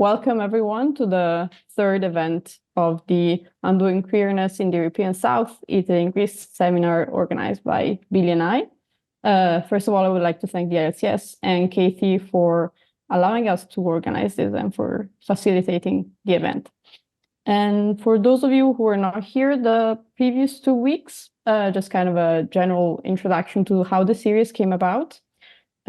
welcome everyone to the third event of the Undoing Queerness in the European South, Italy and Greece seminar organized by Billy and I. First of all, I would like to thank the ILCS and Katie for allowing us to organize this and for facilitating the event. And for those of you who are not here the previous 2 weeks, just kind of a general introduction to how the series came about.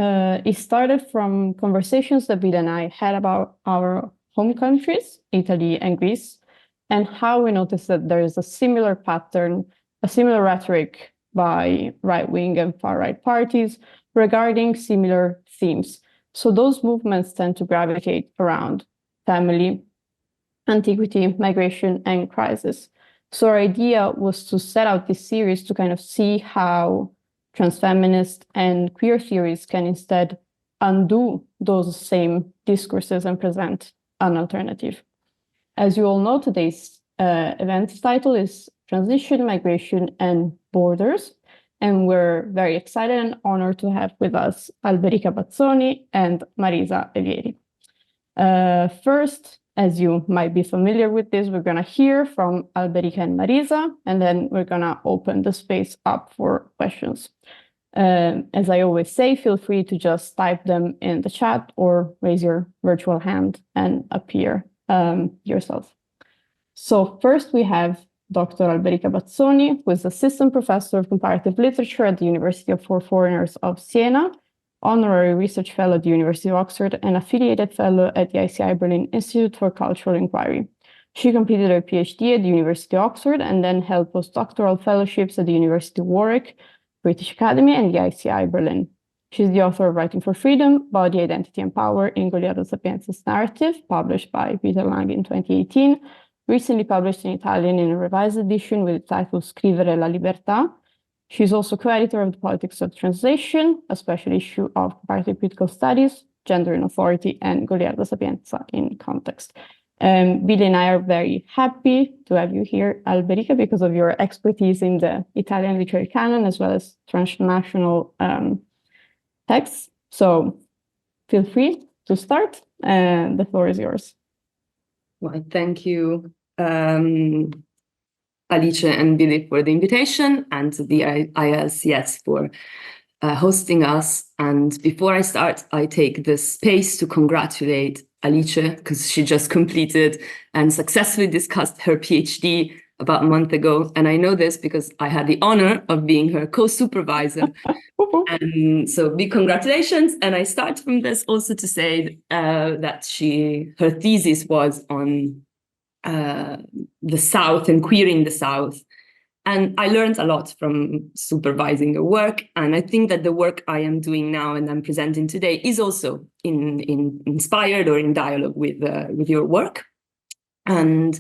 It started from conversations that Bill and I had about our home countries, Italy and Greece, and how we noticed that there is a similar pattern, a similar rhetoric by right-wing and far-right parties regarding similar themes. So those movements tend to gravitate around family, antiquity, migration, and crisis. So our idea was to set out this series to kind of see how transfeminist and queer theories can instead undo those same discourses and present an alternative. As you all know, today's event's title is Transition, Migration, and Borders, and we're very excited and honored to have with us Alberica Bazzoni and Mariza Avgeri. First, as you might be familiar with this, we're going to hear from Alberica and Mariza, and then we're going to open the space up for questions. As I always say, feel free to just type them in the chat or raise your virtual hand and appear yourself. So first we have Dr. Alberica Bazzoni, who is Assistant Professor of Comparative Literature at the University for Foreigners of Siena, Honorary Research Fellow at the University of Oxford, and Affiliated Fellow at the ICI Berlin Institute for Cultural Inquiry. She completed her PhD at the University of Oxford and then held postdoctoral fellowships at the University of Warwick, British Academy, and the ICI Berlin. She's the author of Writing for Freedom, Body, Identity, and Power in Goliarda Sapienza's Narrative, published by Peter Lang in 2018, recently published in Italian in a revised edition with the title Scrivere la Libertà. She's also co-editor of The Politics of Translation, a special issue of Comparative Critical Studies, Gender and Authority, and Goliarda Sapienza in Context. Billy and I are very happy to have you here, Alberica, because of your expertise in the Italian literary canon as well as transnational texts. So feel free to start, and the floor is yours. Well, thank you, Alice and Billy, for the invitation, and to the ILCS for hosting us. And before I start, I take this space to congratulate Alice, because she just completed and successfully discussed her PhD about a month ago. And I know this because I had the honor of being her co-supervisor. And so big congratulations. And I start from this also to say that her thesis was on the South and queering the South. And I learned a lot from supervising her work. And I think that the work I am doing now and I'm presenting today is also inspired or in dialogue with your work. And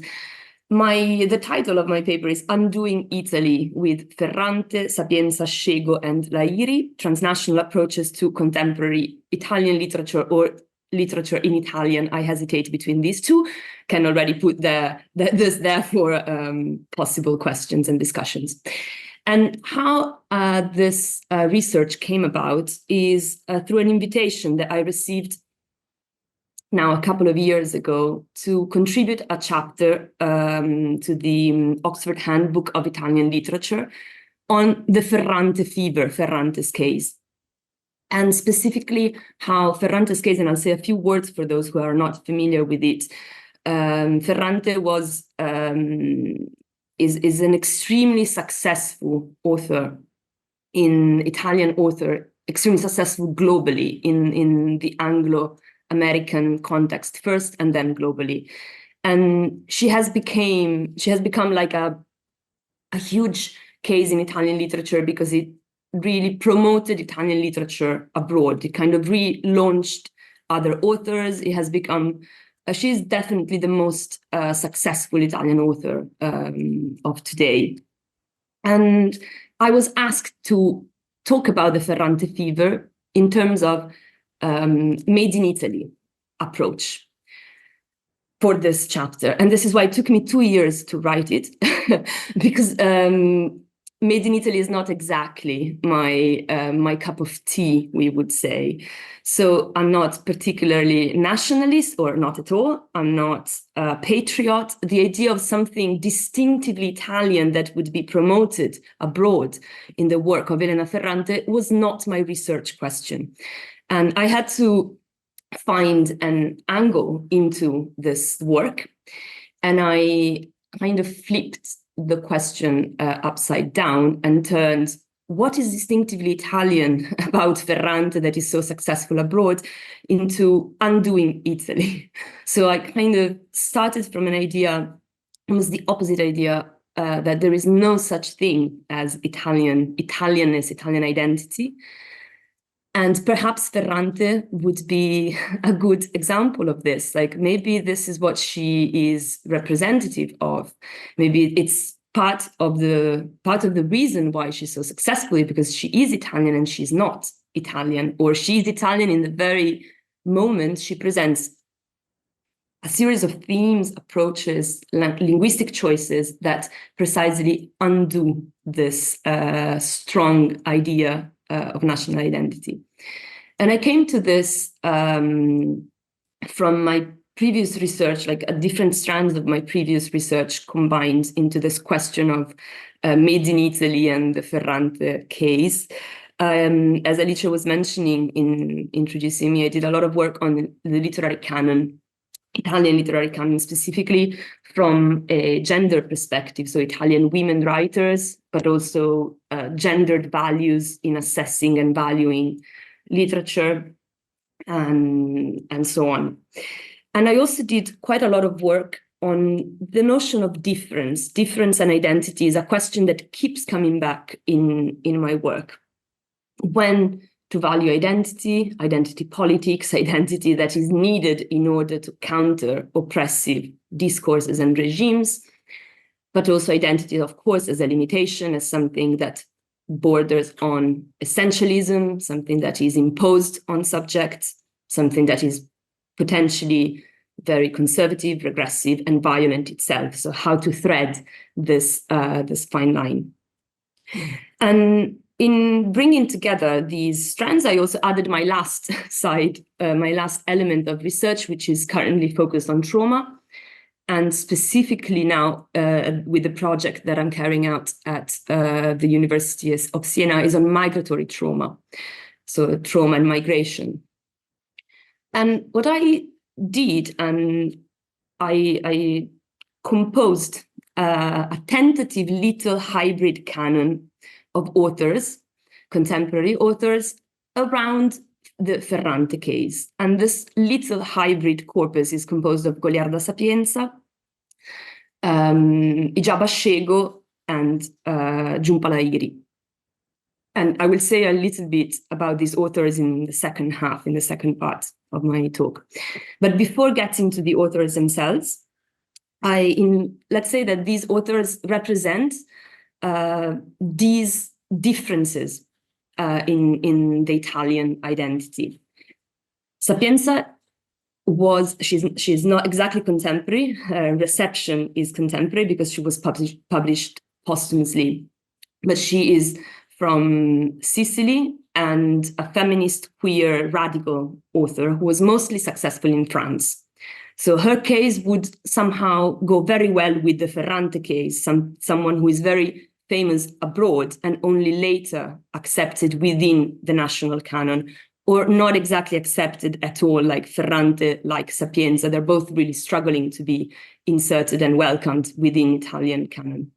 the title of my paper is Undoing Italy with Ferrante, Sapienza, Scego, and Lahiri, Transnational Approaches to Contemporary Italian Literature or Literature in Italian. I hesitate between these two. Can already put this there for possible questions and discussions. And how this research came about is through an invitation that I received now a couple of years ago to contribute a chapter to the Oxford Handbook of Italian Literature on the Ferrante fever, Ferrante's case. And specifically how Ferrante's case, and I'll say a few words for those who are not familiar with it. Ferrante is an extremely successful author, extremely successful globally in the Anglo-American context first and then globally. And she has become like a huge case in Italian literature because it really promoted Italian literature abroad. It kind of relaunched other authors. It has become, she's definitely the most successful Italian author of today. And I was asked to talk about the Ferrante fever in terms of made in Italy approach for this chapter. And this is why it took me 2 years to write it, because Made in Italy is not exactly my cup of tea, we would say. So I'm not particularly nationalist, or not at all. I'm not a patriot. The idea of something distinctively Italian that would be promoted abroad in the work of Elena Ferrante was not my research question. And I had to find an angle into this work. And I kind of flipped the question upside down and turned what is distinctively Italian about Ferrante that is so successful abroad into undoing Italy. So I kind of started from an idea, almost the opposite idea, that there is no such thing as Italianness, Italian identity. And perhaps Ferrante would be a good example of this. Like, maybe this is what she is representative of. Maybe it's part of the reason why she's so successful, because she is Italian and she's not Italian, or she's Italian in the very moment she presents a series of themes, approaches, linguistic choices that precisely undo this strong idea of national identity. And I came to this from my previous research, like different strands of my previous research combined into this question of made in Italy and the Ferrante case. As Alice was mentioning in introducing me, I did a lot of work on the literary canon, Italian literary canon, specifically from a gender perspective, so Italian women writers, but also gendered values in assessing and valuing literature, and so on. And I also did quite a lot of work on the notion of difference. Difference and identity is a question that keeps coming back in my work. When to value identity, identity politics, identity that is needed in order to counter oppressive discourses and regimes, but also identity, of course, as a limitation, as something that borders on essentialism, something that is imposed on subjects, something that is potentially very conservative, regressive, and violent itself. So how to thread this fine line. And in bringing together these strands, I also added my last my last element of research, which is currently focused on trauma, and specifically now with the project that I'm carrying out at the University of Siena is on migratory trauma, so trauma and migration. And what I did, and I composed a tentative little hybrid canon of authors, contemporary authors, around the Ferrante case. And this little hybrid corpus is composed of Goliarda Sapienza, Igiaba Scego, and Jumpa Lahiri. And I will say a little bit about these authors in the second half, in the second part of my talk. But before getting to the authors themselves, let's say that these authors represent these differences in the Italian identity. Sapienza she's not exactly contemporary. Her reception is contemporary because she was published posthumously, but she is from Sicily and a feminist, queer, radical author who was mostly successful in France. So her case would somehow go very well with the Ferrante case, someone who is very famous abroad and only later accepted within the national canon, or not exactly accepted at all, like Ferrante, like Sapienza. They're both really struggling to be inserted and welcomed within Italian canon.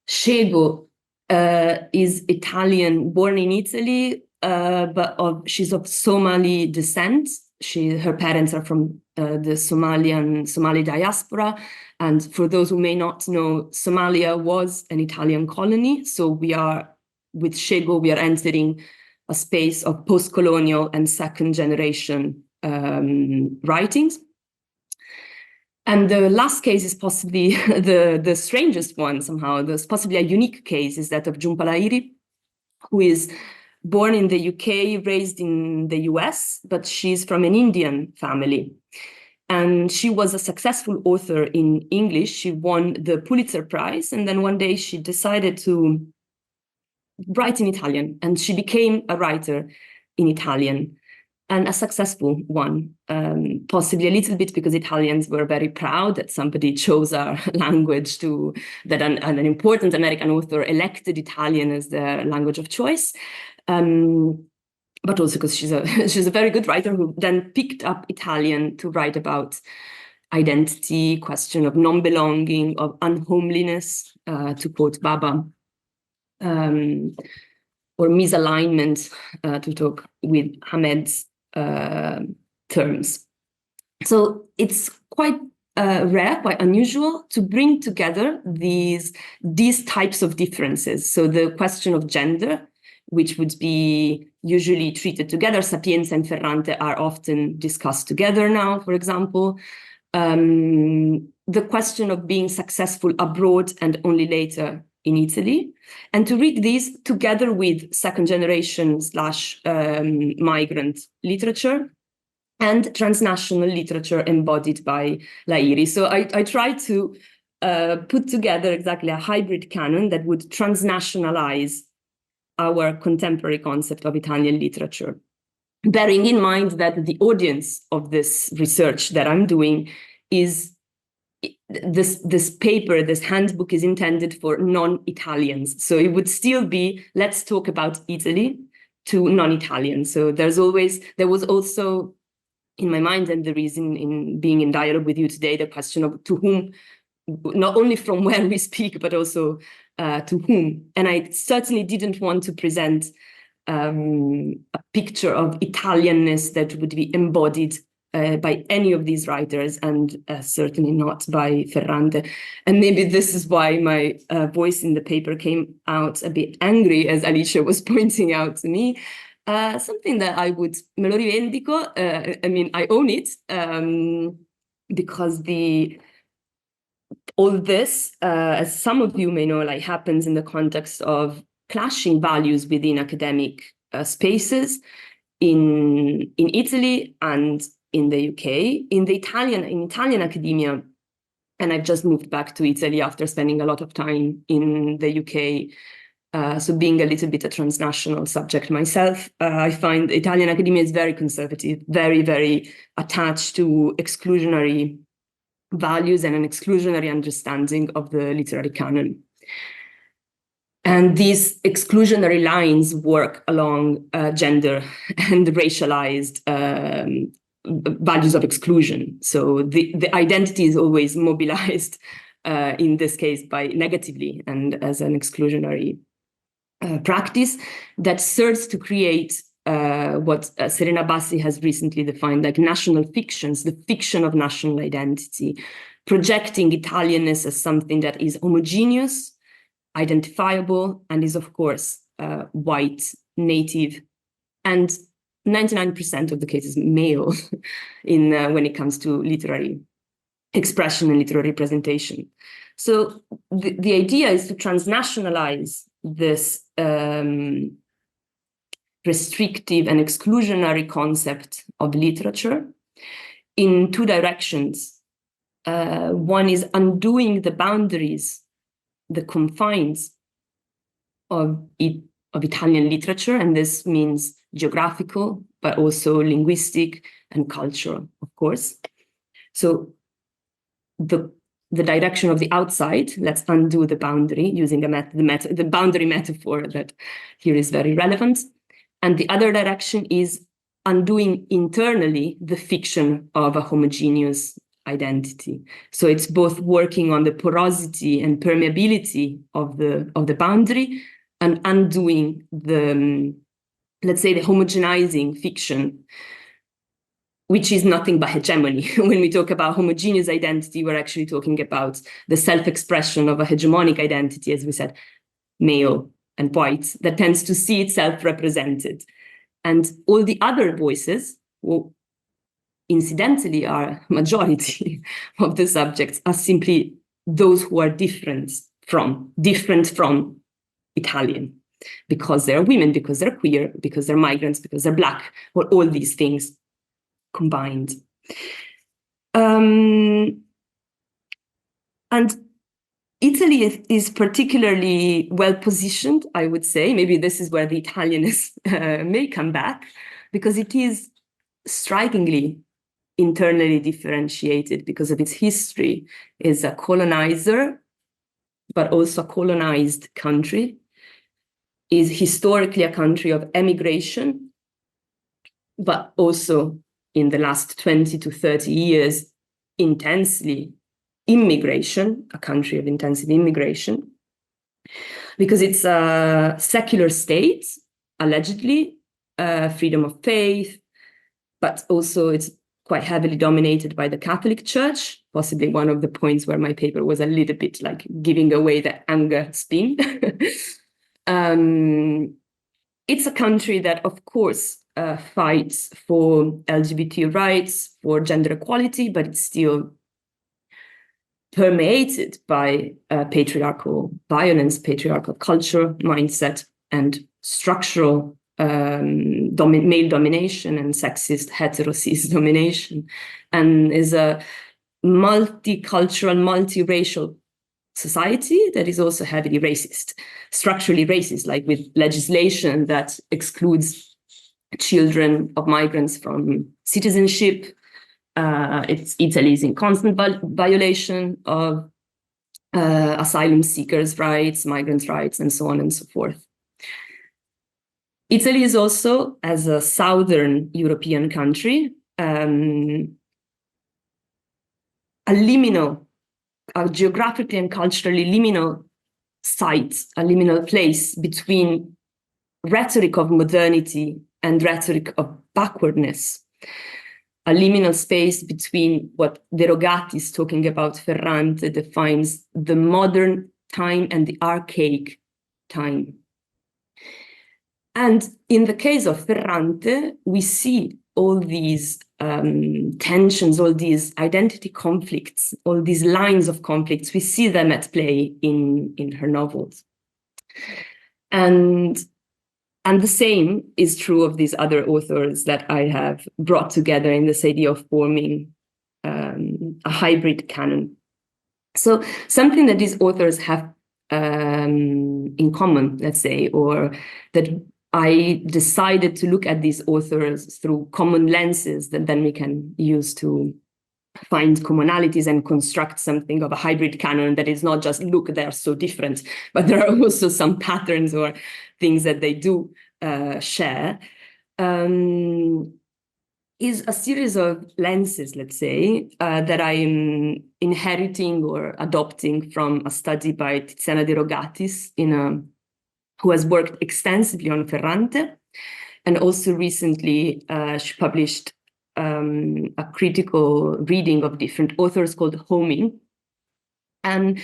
Scego is Italian, born in Italy, but she's of Somali descent. Her parents are from the Somali diaspora. And for those who may not know, Somalia was an Italian colony. So with Scego, we are entering a space of postcolonial and second generation writings. And the last case is possibly the strangest one somehow. There's possibly a unique case, is that of Jumpa Lahiri, who is born in the UK, raised in the US, but she's from an Indian family. And she was a successful author in English. She won the Pulitzer Prize. And then one day she decided to write in Italian. And she became a writer in Italian, and a successful one, possibly a little bit because Italians were very proud that somebody chose our language, that an important American author elected Italian as their language of choice. But also because she's a very good writer who then picked up Italian to write about identity, question of non-belonging, of unhomeliness, to quote Baba, or misalignment, to talk with Hamed's terms. So it's quite rare, quite unusual to bring together these types of differences. So the question of gender, which would be usually treated together. Sapienza and Ferrante are often discussed together now, for example. The question of being successful abroad and only later in Italy. And to read these together with second generation / migrant literature and transnational literature embodied by Lahiri. So I try to put together exactly a hybrid canon that would transnationalize our contemporary concept of Italian literature, bearing in mind that the audience of this research that I'm doing is this paper, this handbook is intended for non-Italians. So it would still be, let's talk about Italy to non-Italians. So there was also in my mind, and the reason in being in dialogue with you today, the question of to whom, not only from where we speak, but also to whom. And I certainly didn't want to present a picture of Italianness that would be embodied by any of these writers, and certainly not by Ferrante. And maybe this is why my voice in the paper came out a bit angry, as Alice was pointing out to me. Something that me lo rivendico, I mean, I own it, because all this, as some of you may know, like happens in the context of clashing values within academic spaces in Italy and in the UK, in Italian academia. And I've just moved back to Italy after spending a lot of time in the UK. So being a little bit a transnational subject myself, I find Italian academia is very conservative, very, very attached to exclusionary values and an exclusionary understanding of the literary canon. And these exclusionary lines work along gender and racialized values of exclusion. So the identity is always mobilized, in this case, by negatively and as an exclusionary practice that serves to create what Serena Bassi has recently defined like national fictions, the fiction of national identity, projecting Italianness as something that is homogeneous, identifiable, and is, of course, white, native, and 99% of the cases male when it comes to literary expression and literary representation. So the idea is to transnationalize this restrictive and exclusionary concept of literature in two directions. One is undoing the boundaries, the confines of Italian literature, and this means geographical, but also linguistic and cultural, of course. So the direction of the outside, let's undo the boundary using the boundary metaphor that here is very relevant. And the other direction is undoing internally the fiction of a homogeneous identity. So it's both working on the porosity and permeability of the boundary and undoing let's say the homogenizing fiction, which is nothing but hegemony. When we talk about homogeneous identity, we're actually talking about the self-expression of a hegemonic identity, as we said, male and white, that tends to see itself represented. And all the other voices, who incidentally are majority of the subjects, are simply those who are different from Italian, because they're women, because they're queer, because they're migrants, because they're Black, or all these things combined. And Italy is particularly well positioned, I would say. Maybe this is where the Italianness may come back, because it is strikingly internally differentiated because of its history. Is a colonizer, but also a colonized country. Is historically a country of emigration, but also in the last 20 to 30 years, intensely immigration, a country of intensive immigration, because it's a secular state, allegedly, freedom of faith, but also it's quite heavily dominated by the Catholic Church, possibly one of the points where my paper was a little bit like giving away the anger spin. It's a country that, of course, fights for LGBT rights, for gender equality, but it's still permeated by patriarchal violence, patriarchal culture, mindset, and structural male domination and sexist hetero-cis domination, and is a multicultural, multiracial society that is also heavily racist, structurally racist, like with legislation that excludes children of migrants from citizenship. Italy is in constant violation of asylum seekers' rights, migrants' rights, and so on and so forth. Italy is also, as a southern European country, a geographically and culturally liminal site, a liminal place between rhetoric of modernity and rhetoric of backwardness. A liminal space between what the Rogatis, talking about Ferrante, defines the modern time and the archaic time. And in the case of Ferrante, we see all these tensions, all these identity conflicts, all these lines of conflicts. We see them at play in her novels. And the same is true of these other authors that I have brought together in this idea of forming a hybrid canon. So something that these authors have in common, let's say, or that I decided to look at these authors through common lenses that then we can use to find commonalities and construct something of a hybrid canon that is not just, look, they're so different, but there are also some patterns or things that they do share, is a series of lenses, let's say, that I'm inheriting or adopting from a study by Tiziana de Rogatis, who has worked extensively on Ferrante, and also recently she published a critical reading of different authors called Homing. And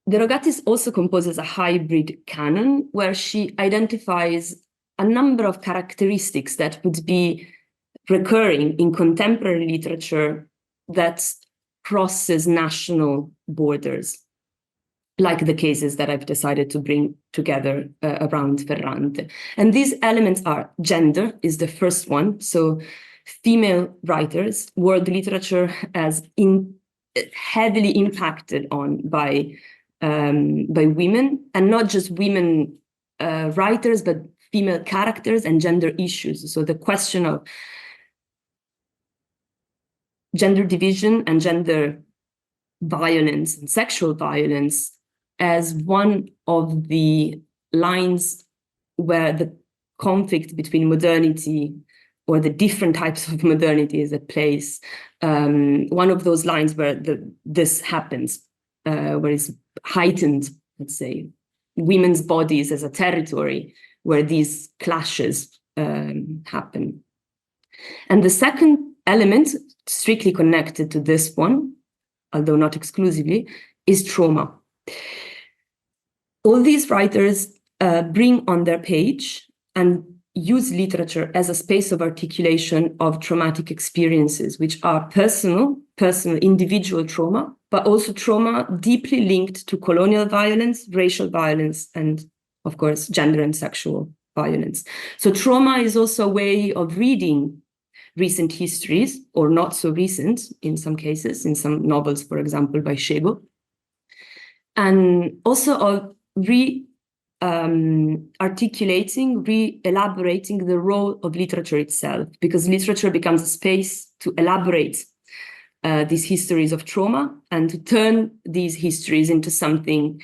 De Rogatis also composes a hybrid canon where she identifies a number of characteristics that would be recurring in contemporary literature that crosses national borders, like the cases that I've decided to bring together around Ferrante. And these elements are gender is the first one. So female writers, world literature as heavily impacted on by women, and not just women writers, but female characters and gender issues. So the question of gender division and gender violence and sexual violence as one of the lines where the conflict between modernity or the different types of modernity is at place. One of those lines where this happens, where it's heightened, let's say, women's bodies as a territory where these clashes happen. And the second element, strictly connected to this one, although not exclusively, is trauma. All these writers bring on their page and use literature as a space of articulation of traumatic experiences, which are personal, individual trauma, but also trauma deeply linked to colonial violence, racial violence, and, of course, gender and sexual violence. So trauma is also a way of reading recent histories, or not so recent in some cases, in some novels, for example, by Scego. And also of articulating, re-elaborating the role of literature itself, because literature becomes a space to elaborate these histories of trauma and to turn these histories into something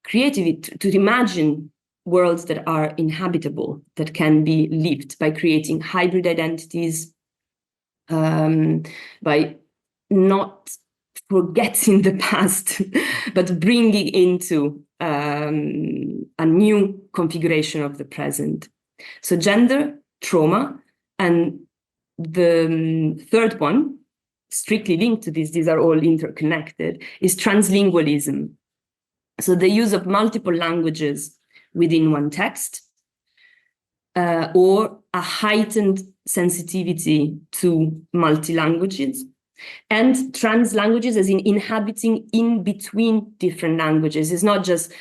creative, to imagine worlds that are inhabitable, that can be lived by creating hybrid identities, by not forgetting the past, but bringing into a new configuration of the present. So gender, trauma, and the third one, strictly linked to this, these are all interconnected, is translingualism. So the use of multiple languages within one text, or a heightened sensitivity to multi-languages, and translanguages as in inhabiting in between different languages. It's not just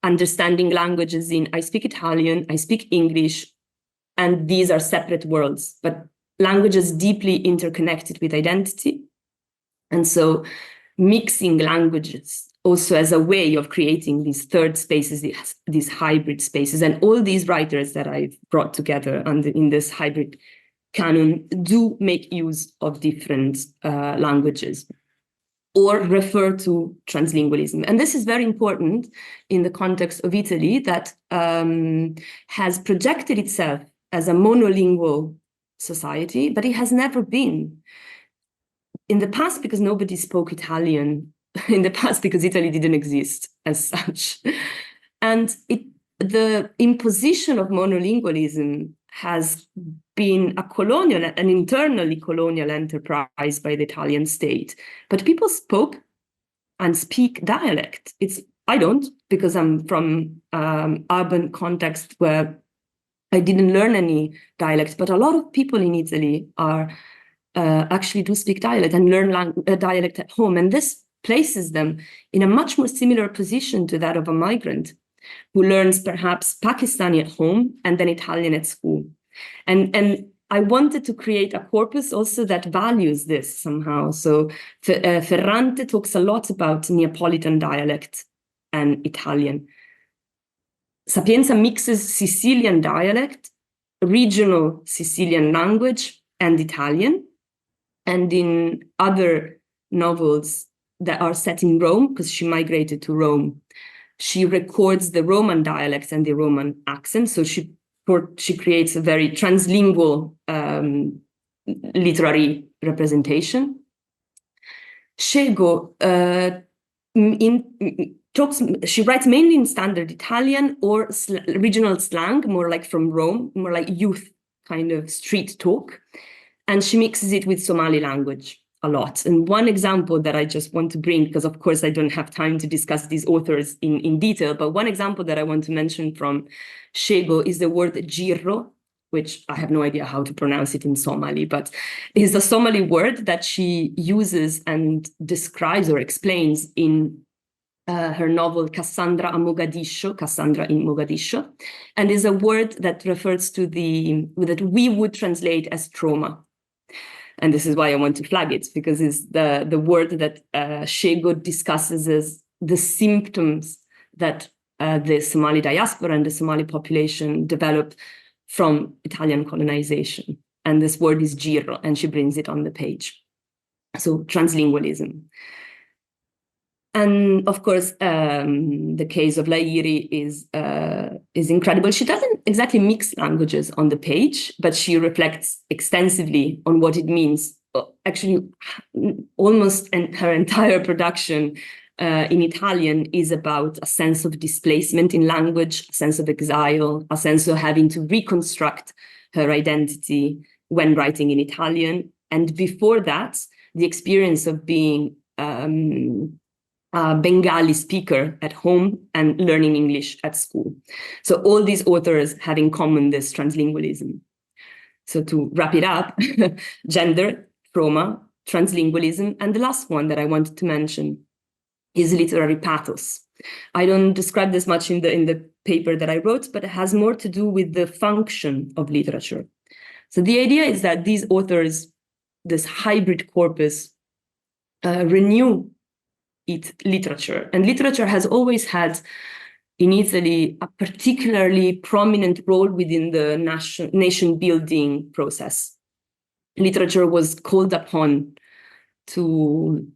understanding languages in I speak Italian, I speak English, and these are separate worlds, but languages deeply interconnected with identity. And so mixing languages also as a way of creating these third spaces, these hybrid spaces. And all these writers that I've brought together in this hybrid canon do make use of different languages or refer to translingualism. And this is very important in the context of Italy, that has projected itself as a monolingual society, but it has never been. In the past, because nobody spoke Italian, in the past, because Italy didn't exist as such. And the imposition of monolingualism has been an internally colonial enterprise by the Italian state. But people spoke and speak dialect. I don't, because I'm from urban context where I didn't learn any dialect, but a lot of people in Italy actually do speak dialect and learn dialect at home. And this places them in a much more similar position to that of a migrant who learns perhaps Pakistani at home and then Italian at school. And I wanted to create a corpus also that values this somehow. So Ferrante talks a lot about Neapolitan dialect and Italian. Sapienza mixes Sicilian dialect, regional Sicilian language, and Italian. And in other novels that are set in Rome, because she migrated to Rome, she records the Roman dialects and the Roman accent. So she creates a very translingual literary representation. Scego she writes mainly in standard Italian or regional slang, more like from Rome, more like youth kind of street talk. And she mixes it with Somali language a lot. And one example that I just want to bring, because of course I don't have time to discuss these authors in detail, but one example that I want to mention from Scego is the word girro, which I have no idea how to pronounce it in Somali, but is a Somali word that she uses and describes or explains in her novel Cassandra in Mogadiscio, and is a word that refers to that we would translate as trauma. And this is why I want to flag it, because it's the word that Scego discusses as the symptoms that the Somali diaspora and the Somali population developed from Italian colonization. And this word is girro, and she brings it on the page. So translingualism. And of course, the case of Lahiri is incredible. She doesn't exactly mix languages on the page, but she reflects extensively on what it means. Actually, almost her entire production in Italian is about a sense of displacement in language, a sense of exile, a sense of having to reconstruct her identity when writing in Italian. And before that, the experience of being a Bengali speaker at home and learning English at school. So all these authors have in common this translingualism. So to wrap it up, gender, trauma, translingualism, and the last one that I wanted to mention is literary pathos. I don't describe this much in the paper that I wrote, but it has more to do with the function of literature. So the idea is that these authors, this hybrid corpus, renew literature. And literature has always had in Italy a particularly prominent role within the nation building process. Literature was called upon to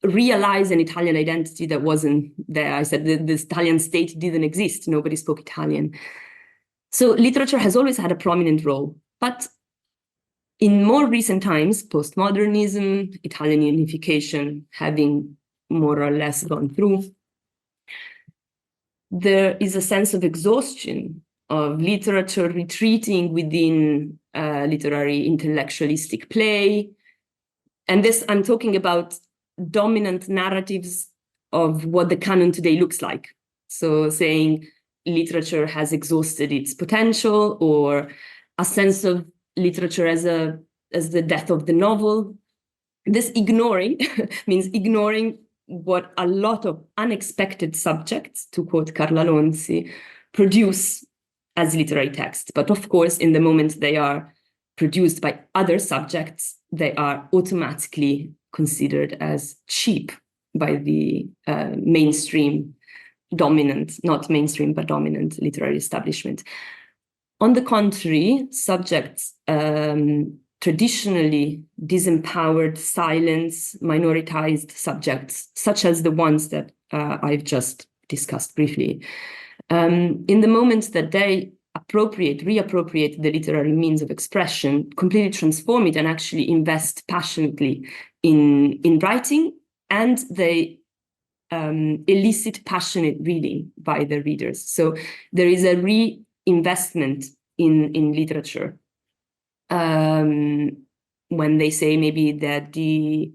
realize an Italian identity that wasn't there. I said the Italian state didn't exist. Nobody spoke Italian. So literature has always had a prominent role. But in more recent times, postmodernism, Italian unification having more or less gone through, there is a sense of exhaustion of literature retreating within literary intellectualistic play. And this, I'm talking about dominant narratives of what the canon today looks like. So saying literature has exhausted its potential, or a sense of literature as the death of the novel. This ignoring means ignoring what a lot of unexpected subjects, to quote Carla Lonzi, produce as literary text. But of course, in the moment they are produced by other subjects, they are automatically considered as cheap by the mainstream dominant, not mainstream, but dominant literary establishment. On the contrary, subjects traditionally disempowered, silenced, minoritized subjects, such as the ones that I've just discussed briefly, in the moment that they reappropriate the literary means of expression, completely transform it and actually invest passionately in writing, and they elicit passionate reading by the readers. So there is a reinvestment in literature. When they say maybe that the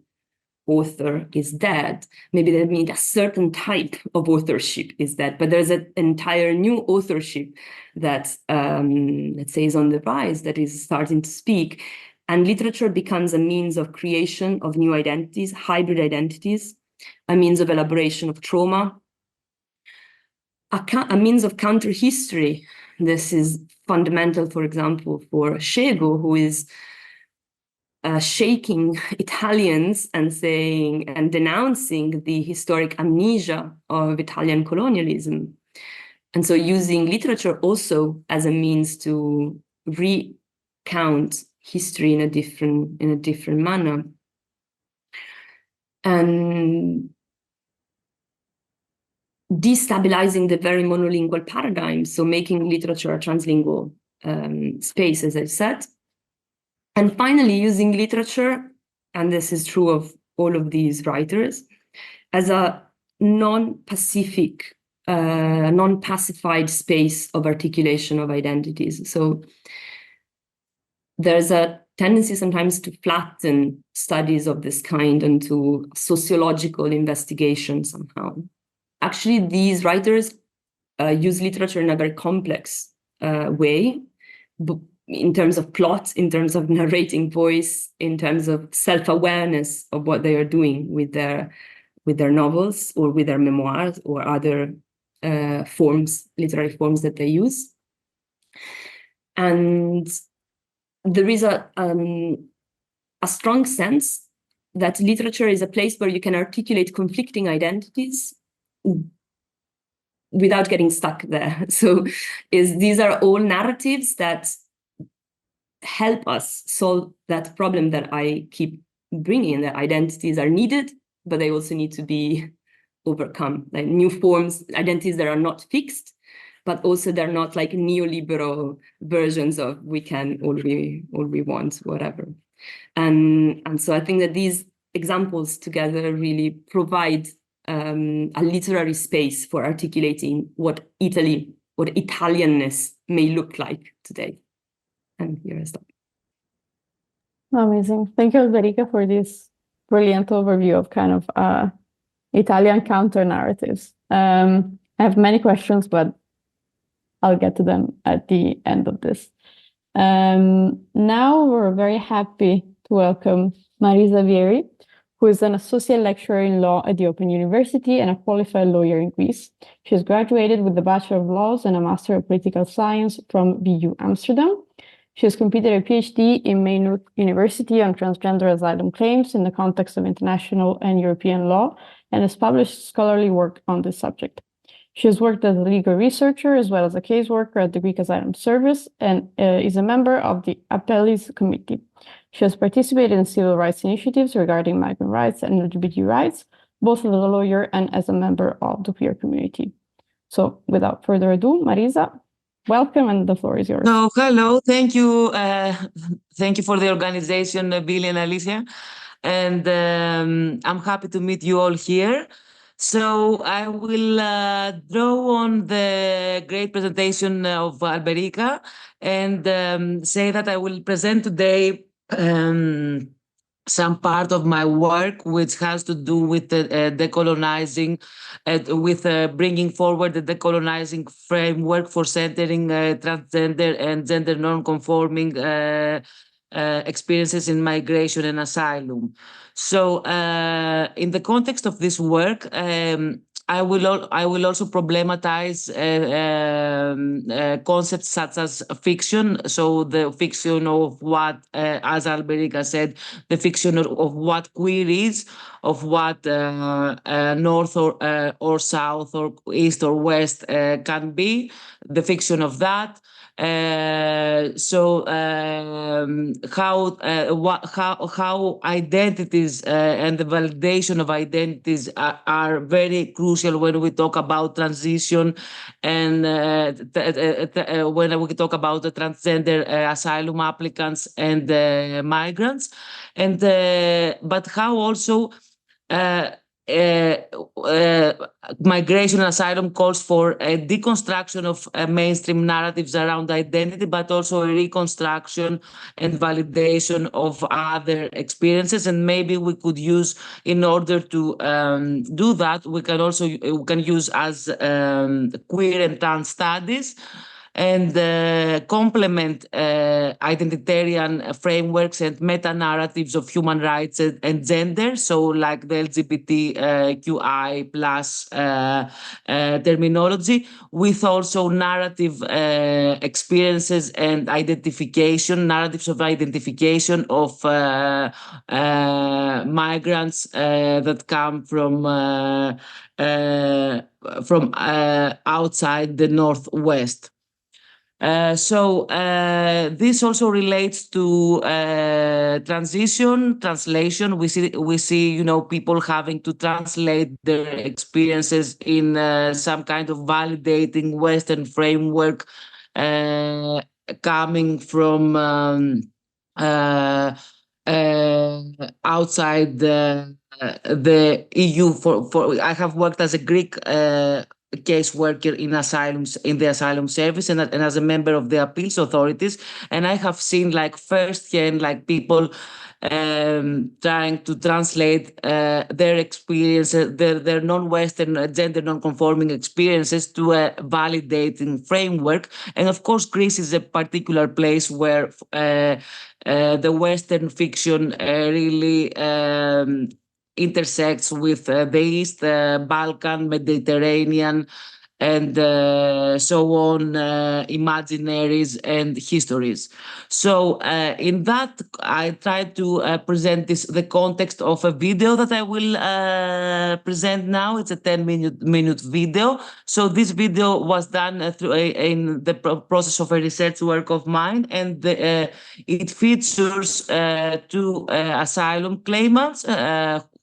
author is dead, maybe that means a certain type of authorship is dead, but there's an entire new authorship that, let's say, is on the rise, that is starting to speak. And literature becomes a means of creation of new identities, hybrid identities, a means of elaboration of trauma, a means of counter history. This is fundamental, for example, for Scego, who is shaking Italians and saying and denouncing the historic amnesia of Italian colonialism. And so using literature also as a means to recount history in a different manner. And destabilizing the very monolingual paradigm, so making literature a translingual space, as I said. And finally, using literature, and this is true of all of these writers, as a non-pacific, non-pacified space of articulation of identities. So there's a tendency sometimes to flatten studies of this kind into sociological investigation somehow. Actually, these writers use literature in a very complex way, in terms of plot, in terms of narrating voice, in terms of self-awareness of what they are doing with their novels or with their memoirs or other literary forms that they use. And there is a strong sense that literature is a place where you can articulate conflicting identities without getting stuck there. So these are all narratives that help us solve that problem that I keep bringing, that identities are needed, but they also need to be overcome, like new forms, identities that are not fixed, but also they're not like neoliberal versions of we can all we want, whatever. And so I think that these examples together really provide a literary space for articulating what Italy, what Italianness may look like today. And here I stop. Amazing. Thank you, Alberica, for this brilliant overview of kind of Italian counter narratives. I have many questions, but I'll get to them at the end of this. Now we're very happy to welcome Mariza Avgeri, who is an associate lecturer in law at the Open University and a qualified lawyer in Greece. She has graduated with the Bachelor of Laws and a Master of Political Science from VU Amsterdam. She has completed a PhD in Maynooth University on transgender asylum claims in the context of international and European law, and has published scholarly work on this subject. She has worked as a legal researcher as well as a caseworker at the Greek Asylum Service and is a member of the Appellees Committee. She has participated in civil rights initiatives regarding migrant rights and LGBT rights, both as a lawyer and as a member of the queer community. So without further ado, Mariza, welcome, and the floor is yours. So, hello, thank you. Thank you for the organization, Billy and Alicia. And I'm happy to meet you all here. So I will draw on the great presentation of Alberica and say that I will present today some part of my work which has to do with decolonizing, with bringing forward the decolonizing framework for centering transgender and gender non-conforming experiences in migration and asylum. So in the context of this work, I will also problematize concepts such as fiction. So the fiction of what, as Alberica said, the fiction of what queer is, of what north or south or east or west can be, the fiction of that. How identities and the validation of identities are very crucial when we talk about transition and when we talk about the transgender asylum applicants and migrants, and but how also migration and asylum calls for a deconstruction of mainstream narratives around identity, but also a reconstruction and validation of other experiences. And maybe we could use, in order to do that, we can use as queer and trans studies, and complement identitarian frameworks and meta-narratives of human rights and gender, so like the LGBTQI plus terminology, with also narrative experiences and identification, narratives of identification of migrants that come from outside the Northwest. This also relates to translation. We see, people having to translate their experiences in some kind of validating Western framework, coming from outside the EU. I have worked as a Greek caseworker in the asylum service and as a member of the appeals authorities, and I have seen firsthand people trying to translate their experiences, their non-Western gender non-conforming experiences to a validating framework. And of course, Greece is a particular place where the Western fiction really intersects with the East, Balkan, Mediterranean, and so on, imaginaries and histories. So in that, I try to present the context of a video that I will present now. It's a 10-minute video. So this video was done in the process of a research work of mine, and it features two asylum claimants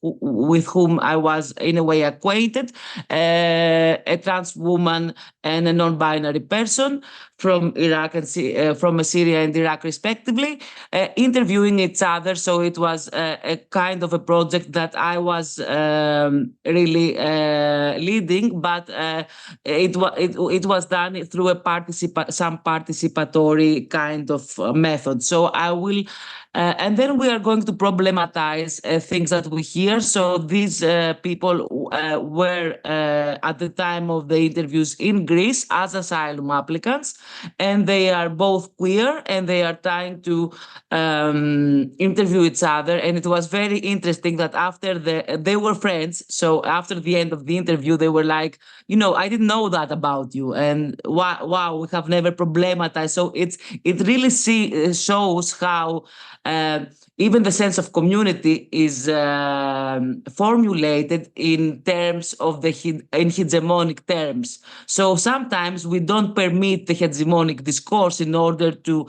with whom I was in a way acquainted, a trans woman and a non-binary person from Iraq and from Syria and Iraq respectively, interviewing each other. So it was a kind of a project that I was really leading, but it was done through some participatory kind of method. So I will. And then we are going to problematize things that we hear. So these people were at the time of the interviews in Greece as asylum applicants. and they are both queer, and they are trying to interview each other. And it was very interesting that after they were friends, so after the end of the interview, they were like, I didn't know that about you, and wow, we have never problematized. So it really shows how even the sense of community is formulated in terms of in hegemonic terms. So sometimes we don't permit the hegemonic discourse in order to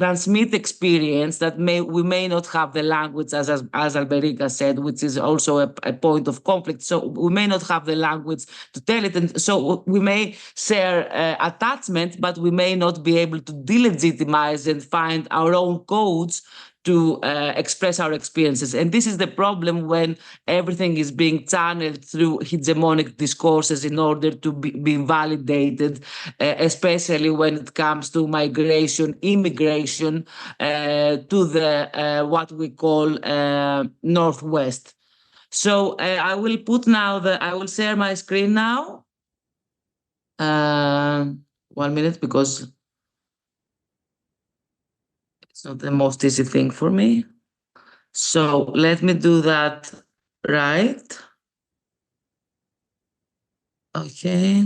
transmit experience that we may not have the language, as Alberica said, which is also a point of conflict. So we may not have the language to tell it, and so we may share attachment, but we may not be able to delegitimize and find our own codes to express our experiences. And this is the problem when everything is being channeled through hegemonic discourses in order to be validated, especially when it comes to migration, immigration, to the what we call Northwest. So I will put now I will share my screen now. 1 minute, because it's not the most easy thing for me. So let me do that right. Okay.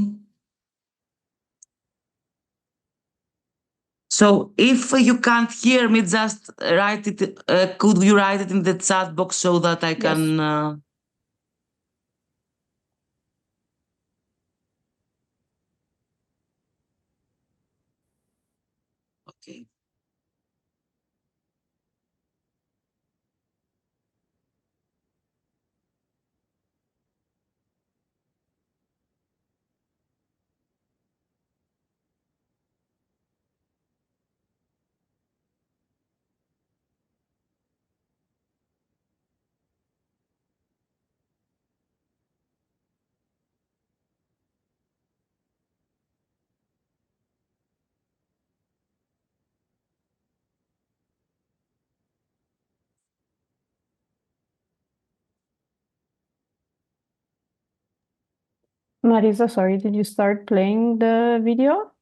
So if you can't hear me, just write it. Could you write it in the chat box so that I can? Okay. Mariza, sorry, did you start playing the video?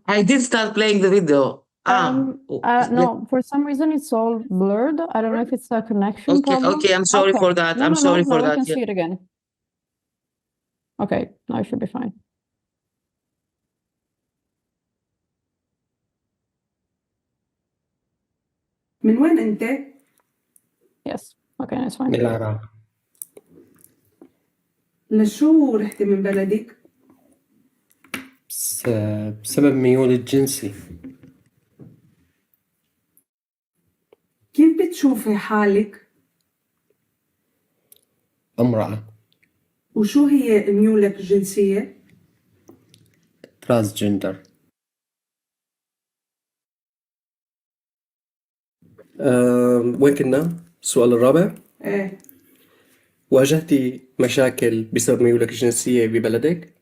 I did start playing the video. No, for some reason it's all blurred. I don't know if it's a connection problem. Okay, I'm sorry for that. No, I'm sorry for now I that. can see it again. Okay, now it should be fine. من وين أنت؟ Yes, okay, that's fine. من العراق. لشو رحتي من بلدك؟ بسبب ميولي الجنسي. كيف بتشوفي حالك؟ امرأة. وشو هي ميولك الجنسية؟ ترانسجندر. وين كنا؟ السؤال الرابع. إيه. واجهتي مشاكل بسبب ميولك الجنسية ببلدك؟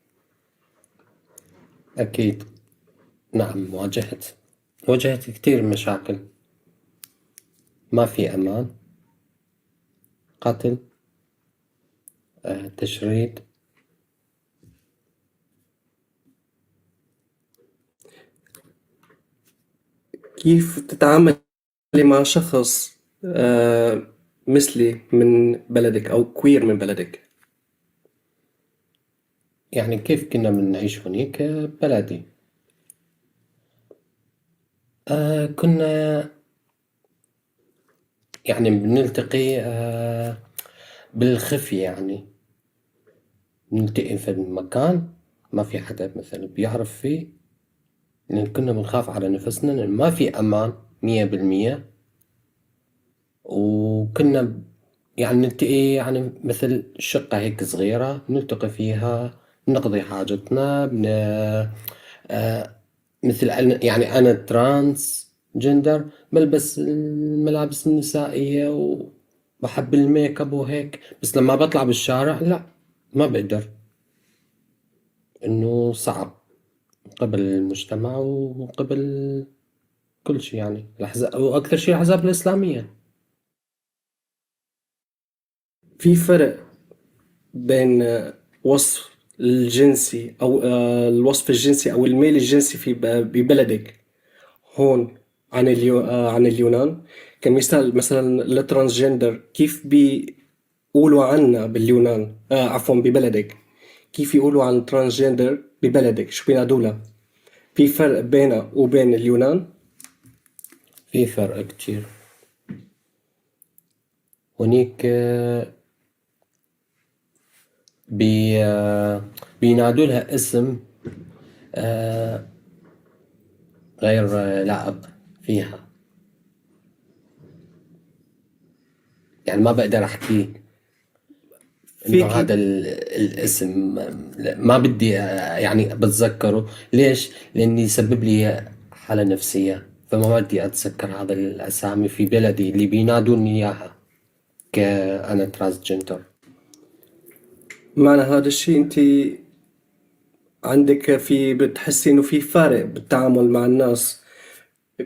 أكيد نعم، واجهت كتير مشاكل. ما في أمان، قتل، تشريد. كيف تتعاملي مع شخص مثلي من بلدك أو كوير من بلدك؟ يعني كيف كنا بنعيش هناك بلدي؟ كنا يعني بنلتقي بالخفي، يعني نلتقي في المكان ما في حدا مثلا بيعرف فيه، لأن كنا بنخاف على نفسنا لأن ما في أمان 100%. وكنا يعني نلتقي يعني مثل شقة هيك صغيرة نلتقي فيها نقضي حاجتنا مثل يعني أنا ترانس جندر بلبس الملابس النسائية وبحب الميك اب وهيك، بس لما بطلع بالشارع لا، ما بقدر، إنه صعب قبل المجتمع وقبل كل شيء، يعني الأحزاب، وأكثر شيء الأحزاب الإسلامية. في فرق بين وصف الجنسي أو الوصف الجنسي أو الميل الجنسي ببلدك هون عن اليونان. كمثال مثلا الترانسجندر كيف بيقولوا عنا باليونان عفوا ببلدك، كيف يقولوا عن الترانسجندر ببلدك، شو بينادولا؟ في فرق بينه وبين اليونان؟ في فرق كتير. هونيك بينادوا لها اسم غير لائق فيها، يعني ما بقدر أحكي إنه فيكي هذا الاسم ما بدي يعني بتذكره. ليش؟ لأني يسبب لي حالة نفسية، فما بدي أتذكر هذا الأسامي في بلدي اللي بينادوني إياها كأنا ترانسجندر. معنى هذا الشيء أنت عندك بتحسي إنه في فارق بالتعامل مع الناس،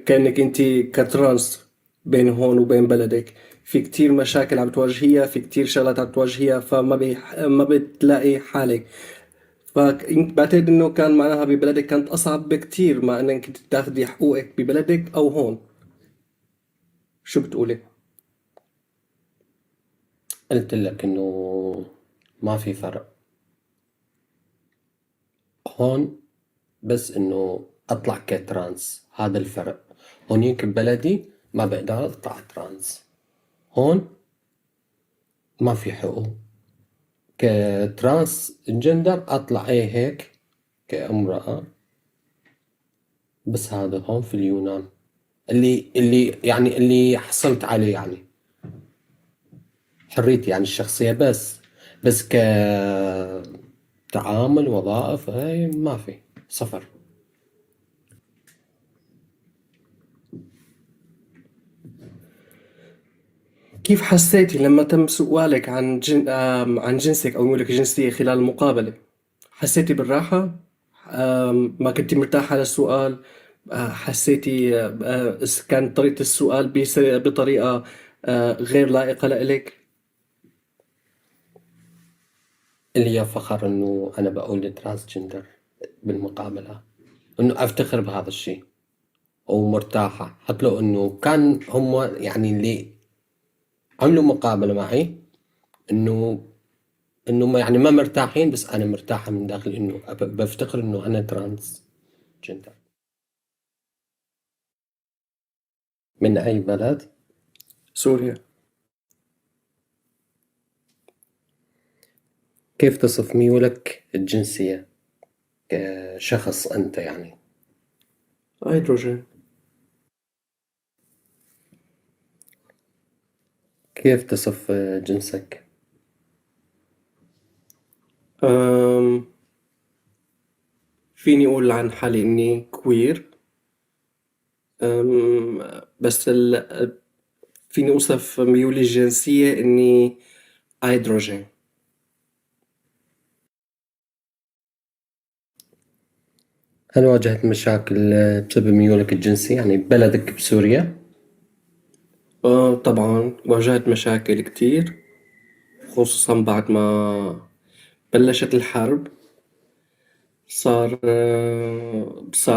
كأنك أنت كترانس بين هون وبين بلدك في كتير مشاكل عم تواجهيها، في كتير شغلات عم تواجهيها، ما بتلاقي حالك. بعتقد إنه كان معناها ببلدك كانت أصعب بكتير مع إنك كنت تاخدي حقوقك ببلدك أو هون. شو بتقولي؟ قلت لك إنه ما في فرق هون، بس إنه أطلع كترانس، هذا الفرق. هونيك ببلدي ما بقدر أطلع ترانس، هون ما في حقوق كترانس جندر أطلع هيك كامرأة. بس هذا هون في اليونان اللي حصلت عليه، يعني حريتي يعني الشخصية، بس كتعامل وظائف هاي ما في، صفر. كيف حسيتي لما تم سؤالك عن جنسك أو ميولك الجنسية خلال المقابلة؟ حسيتي بالراحة؟ ما كنتي مرتاحة للسؤال؟ حسيتي كانت طريقة السؤال بطريقة غير لائقة لإلك؟ اللي فخر إنه أنا بقول ترانسجندر بالمقابلة، إنه أفتخر بهذا الشيء ومرتاحة. حتى لو إنه كان هم يعني اللي عملوا مقابلة معي إنه يعني ما مرتاحين، بس أنا مرتاحة من داخل إنه بفتخر إنه أنا ترانس جندر. من أي بلد؟ سوريا. كيف تصف ميولك الجنسية كشخص أنت يعني؟ هيدروجين. كيف تصف جنسك؟ أم فيني أقول عن حالي إني كوير. بس فيني أوصف ميولي الجنسية إني هيدروجين. هل واجهت مشاكل بسبب ميولك الجنسي يعني ببلدك بسوريا؟ طبعا واجهت مشاكل كتير، خصوصا بعد ما بلشت الحرب. صار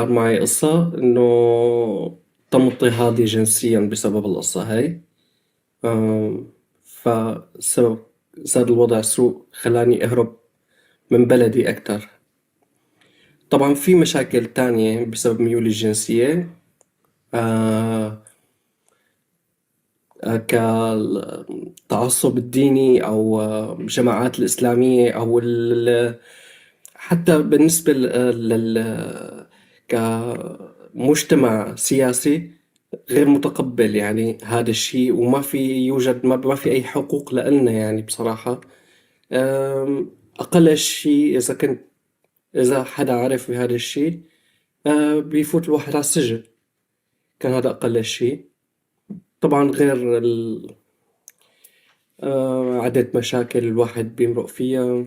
معي قصة إنه تم اضطهادي جنسيا بسبب القصة هاي. فسبب زاد الوضع سوء خلاني أهرب من بلدي أكتر. طبعا في مشاكل تانية بسبب ميولي الجنسية، آه، كالتعصب الديني أو الجماعات الإسلامية أو حتى بالنسبة كمجتمع سياسي غير متقبل يعني هذا الشيء، وما في يوجد ما في أي حقوق لنا يعني بصراحة. أقل شيء إذا حدا عرف بهذا الشيء بيفوت الواحد على السجن. كان هذا أقل شيء. طبعا غير عدة مشاكل الواحد بيمرق فيها،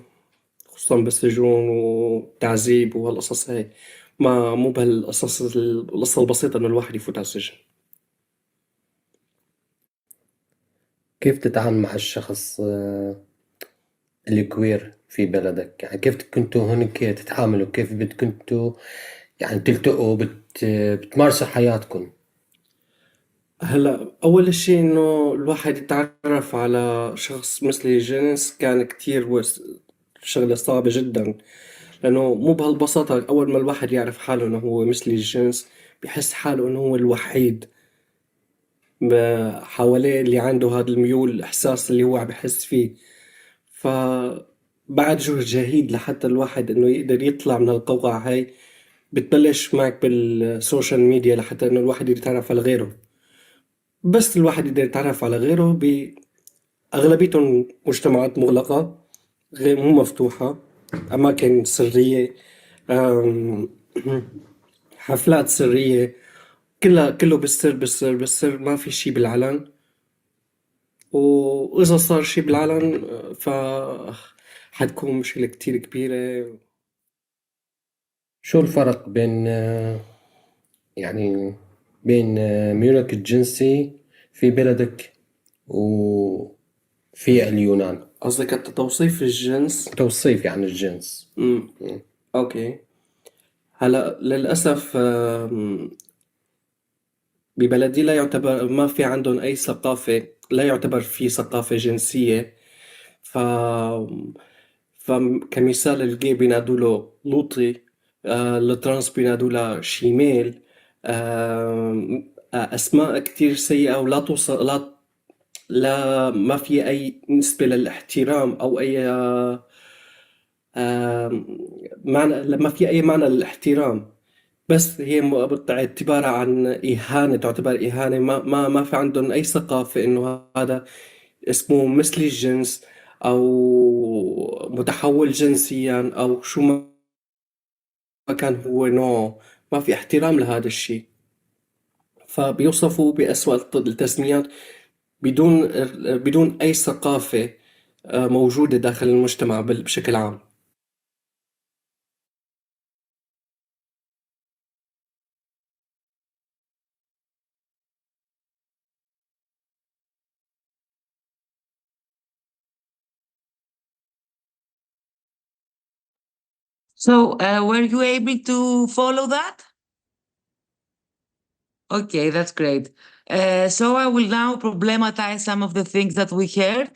خصوصا بالسجون وتعذيب وهالقصص هاي. مو القصة البسيطة إنه الواحد يفوت على السجن. كيف تتعامل مع الشخص الكوير في بلدك؟ يعني كيف كنتوا هناك تتعاملوا؟ كيف كنتوا يعني تلتقوا بتمارسوا حياتكم؟ هلا أول شيء إنه الواحد يتعرف على شخص مثل الجنس كان كتير شغلة صعبة جدا، لأنه مو بهالبساطة. أول ما الواحد يعرف حاله إنه هو مثل الجنس بيحس حاله إنه هو الوحيد حواليه اللي عنده هذا الميول، الإحساس اللي هو عم بحس فيه. فبعد جهد جهيد لحتى الواحد إنه يقدر يطلع من القوقعة هاي، بتبلش معك بالسوشيال ميديا لحتى إنه الواحد يتعرف على غيره. بس الواحد يقدر يتعرف على غيره أغلبيتهم مجتمعات مغلقة، غير مو مفتوحة، أماكن سرية، أم، حفلات سرية، كله بالسر، ما في شي بالعلن. وإذا صار شي بالعلن حتكون مشكلة كتير كبيرة. شو الفرق بين يعني بين ميولك الجنسي في بلدك وفي اليونان؟ قصدك توصيف الجنس؟ توصيف يعني الجنس. مم. أوكي. هلا للأسف ببلدي لا يعتبر، ما في عندهم أي ثقافة، لا يعتبر في ثقافة جنسية. ف فكمثال الجي بينادوا له لوطي، الترانس بينادوا له شيميل. أسماء كتير سيئة ولا توصل، لا ما في أي نسبة للاحترام أو أي معنى، ما في أي معنى للاحترام. بس هي اعتبارها عن إهانة، تعتبر إهانة. ما في عندهم أي ثقافة إنه هذا اسمه مثل الجنس أو متحول جنسيا أو شو ما كان هو نوع. ما في احترام لهذا الشيء، فبيوصفوا بأسوأ التسميات بدون أي ثقافة موجودة داخل المجتمع بشكل عام. So, were you able to follow that? Okay, that's great. So I will now problematize some of the things that we heard.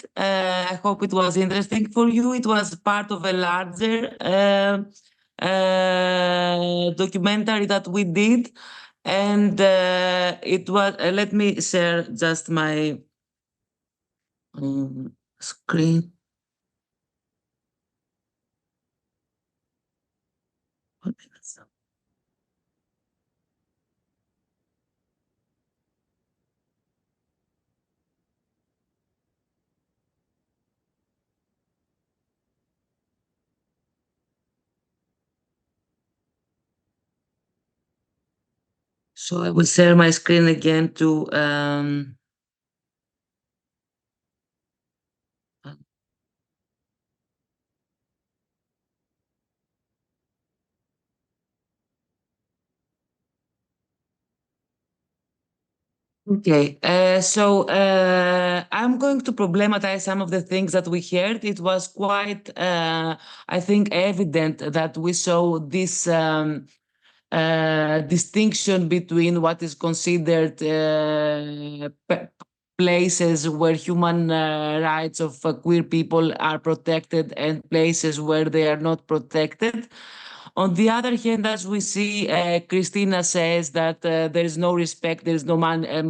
I hope it was interesting for you. It was part of a larger documentary that we did. And it was, let me share just my screen. So I will share my screen again to okay, so I'm going to problematize some of the things that we heard. It was quite, I think, evident that we saw this distinction between what is considered places where human rights of queer people are protected and places where they are not protected. On the other hand, as we see, Christina says that there is no respect, there is no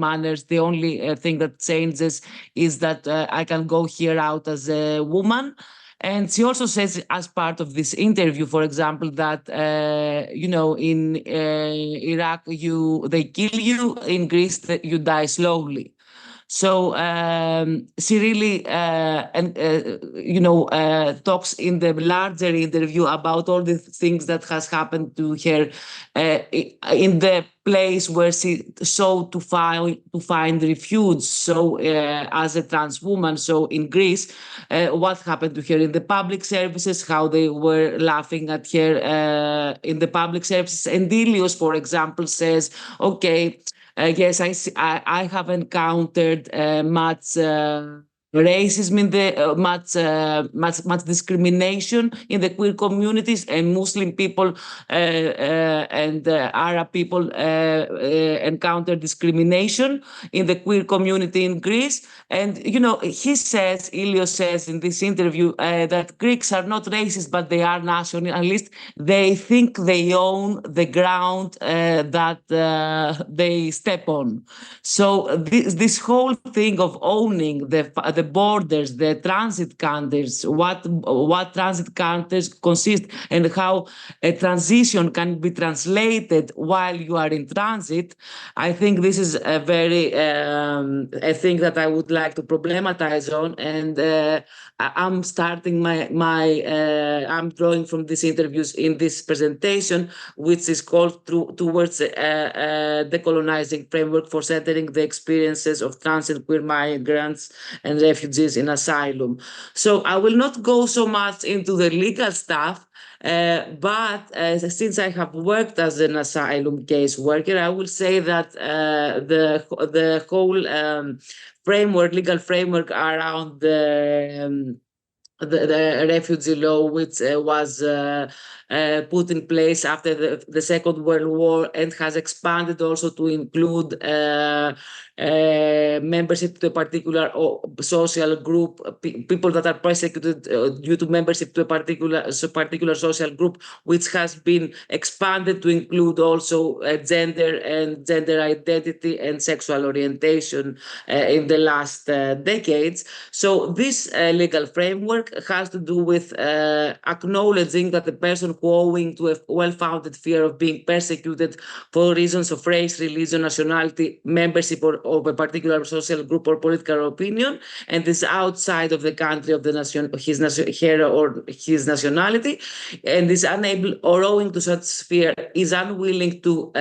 manners. The only thing that changes is that I can go here out as a woman. And she also says, as part of this interview, for example, that in Iraq they kill you, in Greece you die slowly. So she really talks in the larger interview about all the things that has happened to her in the place where she sought to find refuge. So as a trans woman, so in Greece, what happened to her in the public services, how they were laughing at her in the public services. And Delius, for example, says, okay, yes, I have encountered much racism in the much discrimination in the queer communities, and Muslim people and Arab people encounter discrimination in the queer community in Greece. And Ilios says in this interview that Greeks are not racist, but they are nationalist. They think they own the ground that they step on. So this whole thing of owning the borders, the transit countries, what transit countries consist, and how a transition can be translated while you are in transit, I think this is a very a thing that I would like to problematize on. And I'm starting I'm drawing from these interviews in this presentation, which is called towards decolonizing framework for centering the experiences of trans and queer migrants and refugees in asylum. So I will not go so much into the legal stuff, but since I have worked as an asylum case worker, I will say that the whole legal framework around the refugee law, which was put in place after the Second World War, and has expanded also to include membership to a particular social group, people that are persecuted due to membership to a particular social group, which has been expanded to include also gender and gender identity and sexual orientation in the last decades. So this legal framework has to do with acknowledging that the person who, owing to a well-founded fear of being persecuted for reasons of race, religion, nationality, membership of a particular social group or political opinion, and is outside of the country of his nationality, and is unable, or owing to such fear, is unwilling to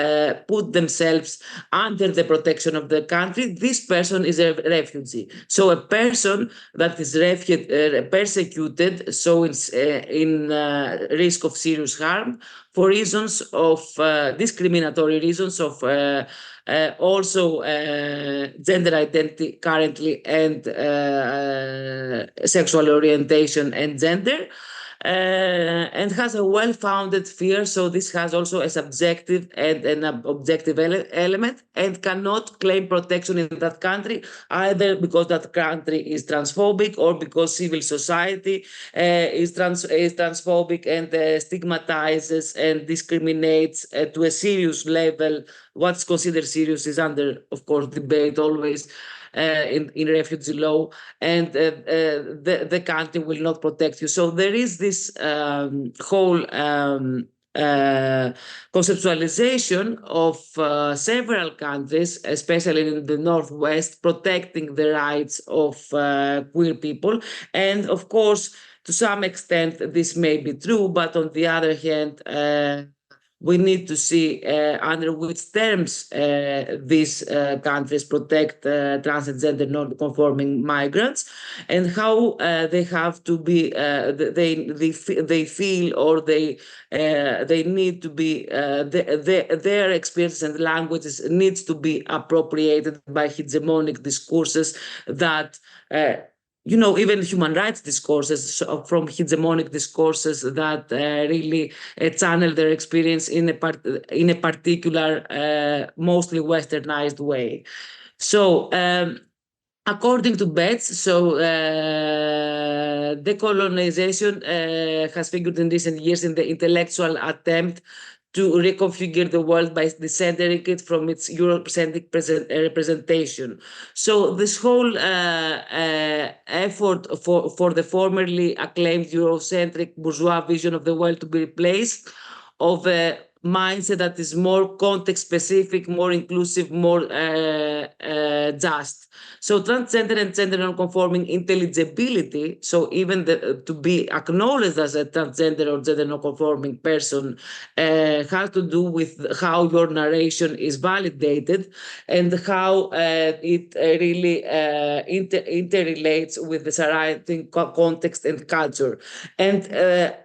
put themselves under the protection of the country, this person is a refugee. So a person that is persecuted, so in risk of serious harm for reasons of discriminatory reasons of also gender identity currently, and sexual orientation and gender, and has a well-founded fear. So this has also a subjective and an objective element, and cannot claim protection in that country, either because that country is transphobic, or because civil society is transphobic and stigmatizes and discriminates to a serious level. What's considered serious is under, of course, debate always in refugee law, and the country will not protect you. So there is this whole conceptualization of several countries, especially in the Northwest, protecting the rights of queer people. And of course, to some extent, this may be true, but on the other hand, we need to see under which terms these countries protect trans and gender non-conforming migrants, and how they have to be, they feel, or they need to be, their experiences and languages needs to be appropriated by hegemonic discourses that even human rights discourses from hegemonic discourses that really channel their experience in a particular, mostly westernized way. So, according to Betts, decolonization has figured in recent years in the intellectual attempt to reconfigure the world by decentering it from its Eurocentric representation. So this whole effort for the formerly acclaimed Eurocentric bourgeois vision of the world to be replaced of a mindset that is more context-specific, more inclusive, more just. So transgender and gender non-conforming intelligibility, so even to be acknowledged as a transgender or gender non-conforming person, has to do with how your narration is validated, and how it really interrelates with the surrounding context and culture. And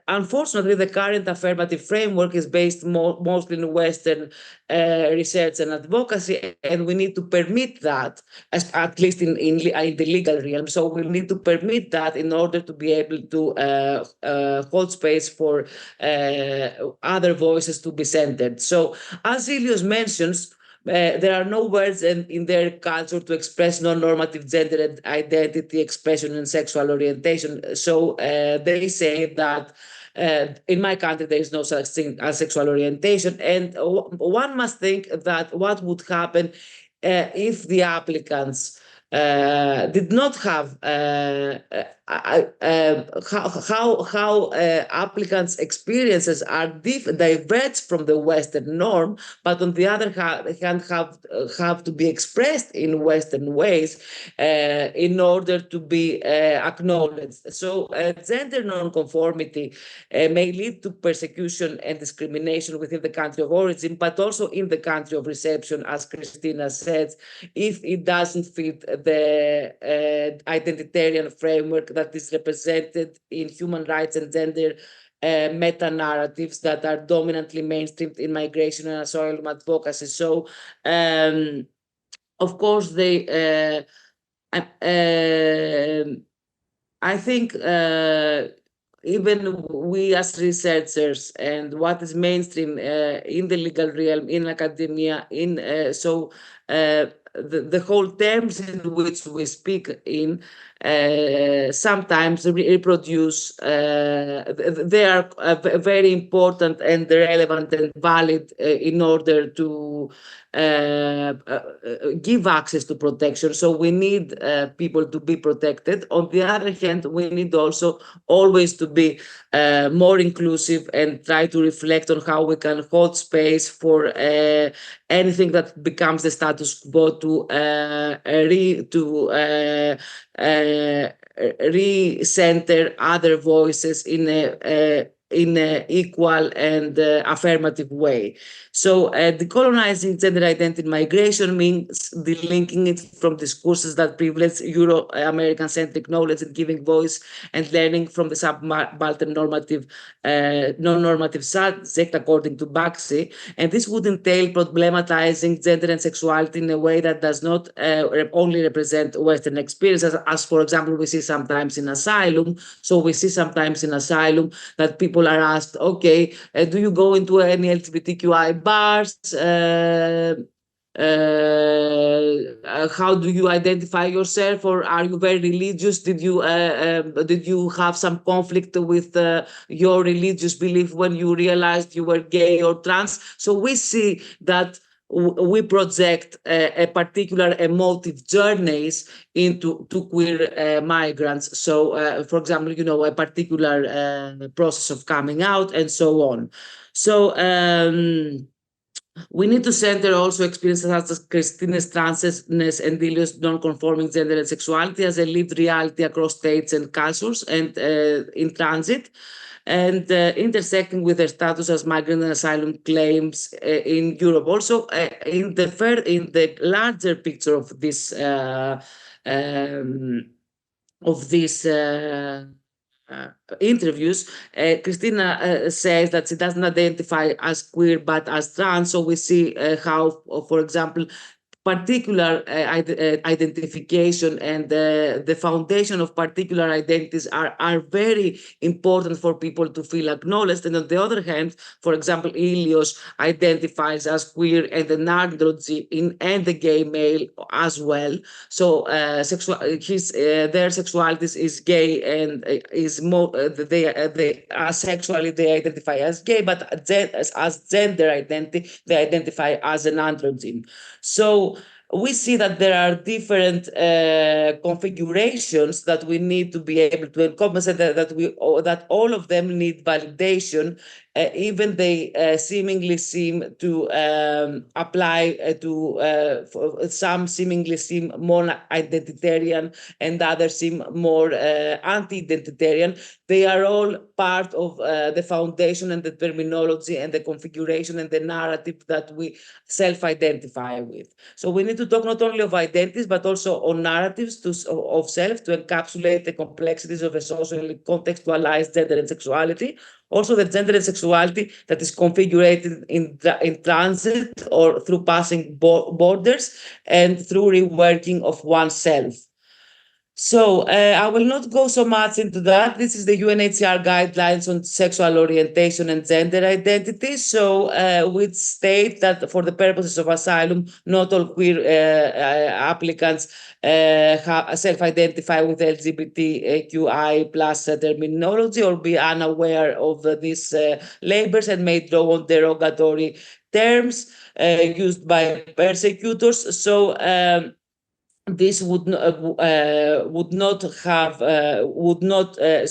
unfortunately, the current affirmative framework is based more mostly in Western research and advocacy, and we need to permit that, at least in the legal realm. So we need to permit that in order to be able to hold space for other voices to be centered. So as Ilios mentions, there are no words in their culture to express non-normative gender identity, expression, and sexual orientation. So they say that in my country there is no such thing as sexual orientation, and one must think that what would happen if the applicants did not have how applicants' experiences are diverge from the Western norm, but on the other hand have to be expressed in Western ways in order to be acknowledged. So gender nonconformity may lead to persecution and discrimination within the country of origin, but also in the country of reception, as Christina said, if it doesn't fit the identitarian framework that is represented in human rights and gender meta-narratives that are dominantly mainstreamed in migration and asylum advocacy. So, of course, I think even we as researchers and what is mainstream in the legal realm, in academia, the whole terms in which we speak in sometimes reproduce, they are very important and relevant and valid in order to give access to protection. So we need people to be protected. On the other hand, we need also always to be more inclusive and try to reflect on how we can hold space for anything that becomes the status quo to recenter other voices in an equal and affirmative way. So decolonizing gender identity migration means delinking it from discourses that privilege Euro-American-centric knowledge and giving voice and learning from the subaltern normative, non-normative subject, according to Baxi. And this would entail problematizing gender and sexuality in a way that does not only represent Western experiences, as for example, we see sometimes in asylum. So we see sometimes in asylum that people are asked, okay, do you go into any LGBTQI bars? How do you identify yourself, or are you very religious? Did you have some conflict with your religious belief when you realized you were gay or trans? So we see that we project a particular emotive journeys into queer migrants. So, for example, a particular process of coming out and so on. So we need to center also experiences such as Christina's transness and Ilios non-conforming gender and sexuality as a lived reality across states and cultures and in transit, and intersecting with their status as migrant and asylum claims in Europe. Also, in the larger picture of this interviews, Christina says that she doesn't identify as queer but as trans. So we see how, for example, particular identification and the foundation of particular identities are very important for people to feel acknowledged. And on the other hand, for example, Ilios identifies as queer and an androgyne and a gay male as well. So their sexuality is gay and is more sexually they identify as gay, but as gender identity they identify as an androgyne. So we see that there are different configurations that we need to be able to encompass, that all of them need validation, even they seemingly seem to apply to some seemingly seem more identitarian and others seem more anti-identitarian. They are all part of the foundation and the terminology and the configuration and the narrative that we self-identify with. So we need to talk not only of identities, but also on narratives of self to encapsulate the complexities of a socially contextualized gender and sexuality. Also, the gender and sexuality that is configured in transit or through passing borders and through reworking of oneself. So I will not go so much into that. This is the UNHCR guidelines on sexual orientation and gender identity. So which state that for the purposes of asylum, not all queer applicants self-identify with LGBTQI plus terminology or be unaware of these labels and may draw on derogatory terms used by persecutors. So this would not have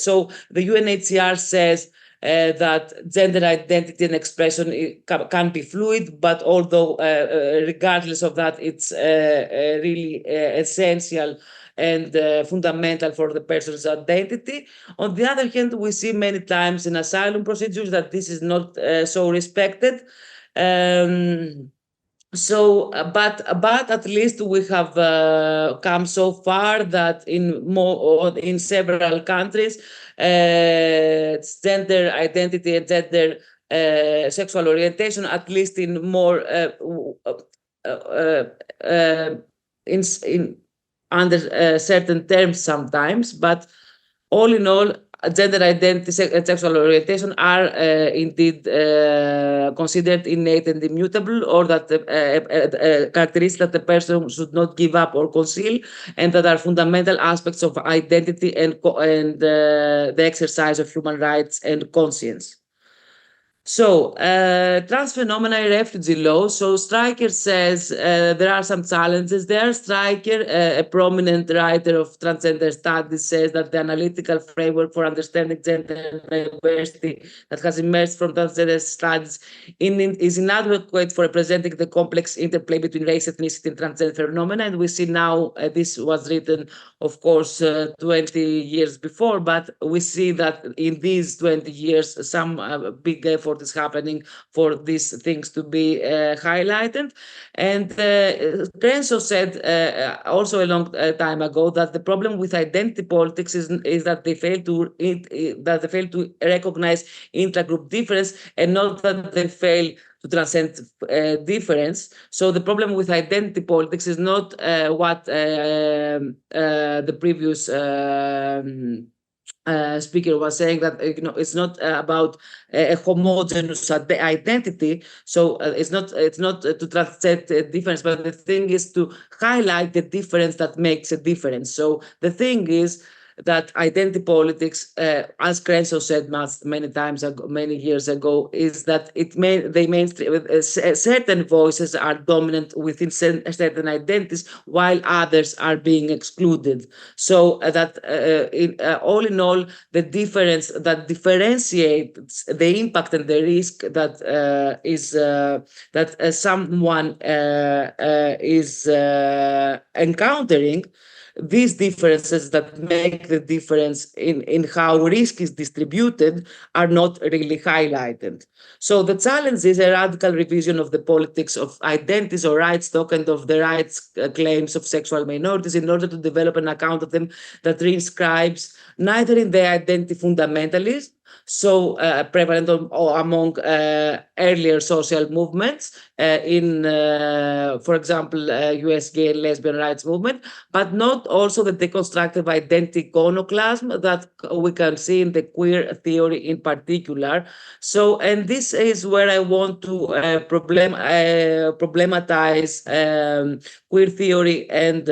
so the UNHCR says that gender identity and expression can be fluid, but although regardless of that, it's really essential and fundamental for the person's identity. On the other hand, we see many times in asylum procedures that this is not so respected. So, but at least we have come so far that in several countries, gender identity and gender sexual orientation, at least in more in under certain terms sometimes, but all in all, gender identity and sexual orientation are indeed considered innate and immutable, or that characteristics that the person should not give up or conceal, and that are fundamental aspects of identity and the exercise of human rights and conscience. So, trans phenomena in refugee law. So, Stryker says there are some challenges there. Stryker, a prominent writer of transgender studies, says that the analytical framework for understanding gender diversity that has emerged from transgender studies is inadequate for representing the complex interplay between race, ethnicity, and transgender phenomena. And we see now, this was written, of course, 20 years before, but we see that in these 20 years, some big effort is happening for these things to be highlighted. And Crenshaw said also a long time ago that the problem with identity politics is that they fail to recognize intragroup difference, and not that they fail to transcend difference. So the problem with identity politics is not what the previous speaker was saying, that it's not about a homogeneous identity. So it's not to transcend difference, but the thing is to highlight the difference that makes a difference. So the thing is that identity politics, as Crenshaw said many times ago, many years ago, is that they mainstream certain voices are dominant within certain identities, while others are being excluded. So that all in all, the difference that differentiates the impact and the risk that is that someone is encountering. These differences that make the difference in how risk is distributed are not really highlighted. So the challenge is a radical revision of the politics of identities or rights talk and of the rights claims of sexual minorities in order to develop an account of them that reinscribes neither in the identity fundamentalism, so prevalent among earlier social movements in, for example, US gay and lesbian rights movement, but not also the deconstructive identity iconoclasm that we can see in the queer theory in particular. So, and this is where I want to problematize queer theory and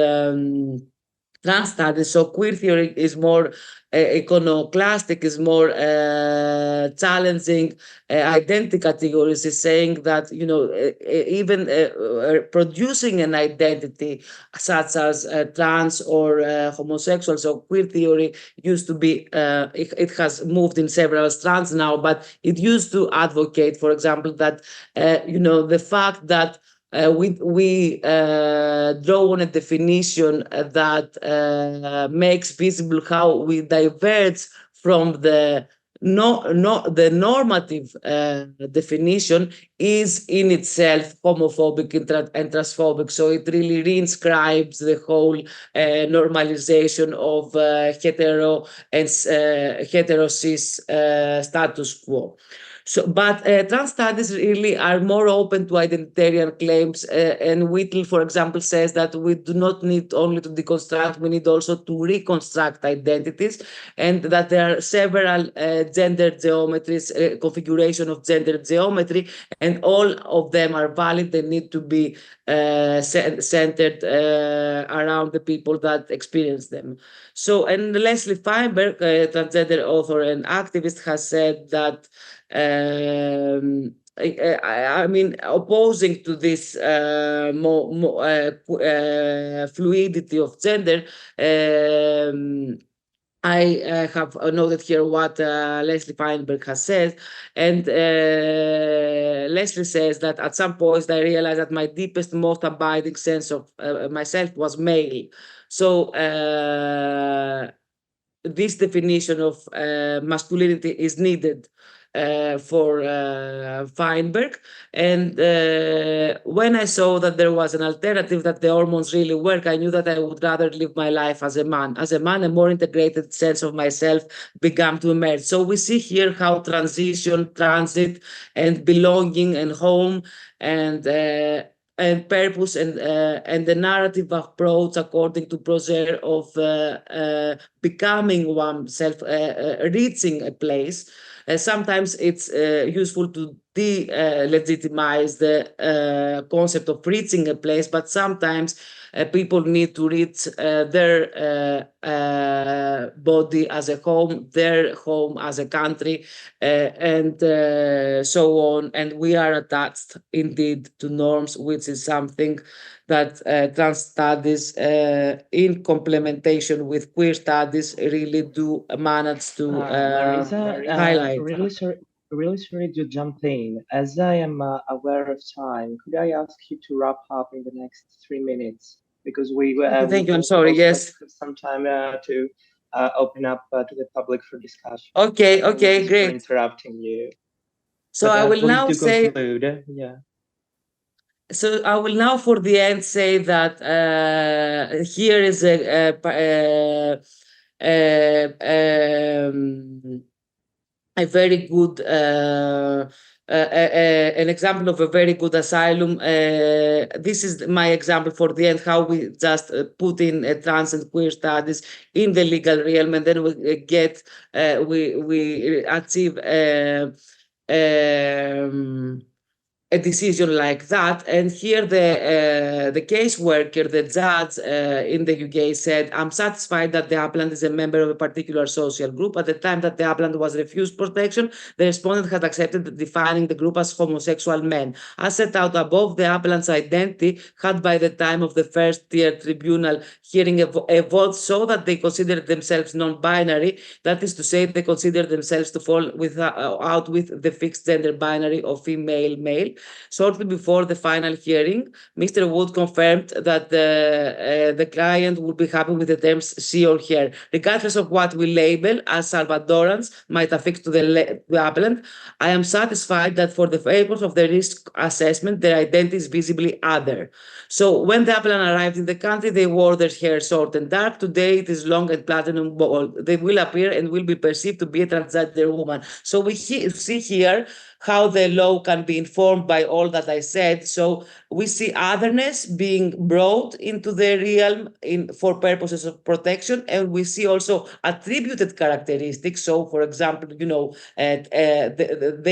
trans studies. So queer theory is more iconoclastic, is more challenging identity categories, is saying that, even producing an identity such as trans or homosexual. So queer theory used to be, it has moved in several strands now, but it used to advocate, for example, that, the fact that we draw on a definition that makes visible how we diverge from the the normative definition is in itself homophobic and transphobic. So it really reinscribes the whole normalization of hetero cis status quo. So, but trans studies really are more open to identitarian claims, and Whittle, for example, says that we do not need only to deconstruct, we need also to reconstruct identities, and that there are several gender geometries, configuration of gender geometry, and all of them are valid. They need to be centered around the people that experience them. So, and Leslie Feinberg, transgender author and activist, has said that I mean, opposing to this fluidity of gender, I have noted here what Leslie Feinberg has said, and Leslie says that at some point I realized that my deepest, most abiding sense of myself was male. So this definition of masculinity is needed for Feinberg, and when I saw that there was an alternative, that the hormones really work, I knew that I would rather live my life as a man. As a man, a more integrated sense of myself began to emerge. So we see here how transition, transit, and belonging, and home, and purpose, and the narrative approach according to Prozer of becoming oneself, reaching a place. Sometimes it's useful to delegitimize the concept of reaching a place, but sometimes people need to reach their body as a home, their home as a country, and so on. And we are attached indeed to norms, which is something that trans studies, in complementation with queer studies, really do manage to Mariza, highlight. Really sorry to jump in. As I am aware of time, could I ask you to wrap up in the next 3 minutes? Because we Thank you. I'm sorry. Yes. have some time to open up to the public for discussion. Okay. Apologies Okay. for Great. interrupting you. So But, I will please now do say. conclude. Yeah. So I will now, for the end, say that here is a very good an example of a very good asylum. This is my example for the end, how we just put in trans and queer studies in the legal realm, and then we get we achieve a decision like that. And here the caseworker, the judge in the UK said, I'm satisfied that the applicant is a member of a particular social group. At the time that the applicant was refused protection, the respondent had accepted defining the group as homosexual men. As set out above, the applicant's identity had by the time of the first tier tribunal hearing evolved so that they considered themselves non-binary. That is to say, they considered themselves to fall out with the fixed gender binary of female, male. Shortly before the final hearing, Mr. Wood confirmed that the client would be happy with the terms she or her, regardless of what we label as Salvadorans might affix to the appellant. I am satisfied that for the purpose of the risk assessment, their identity is visibly other. So when the appellant arrived in the country, they wore their hair short and dark. Today it is long and platinum blonde. They will appear and will be perceived to be a transgender woman. So we see here how the law can be informed by all that I said. So we see otherness being brought into the realm for purposes of protection, and we see also attributed characteristics. So, for example, they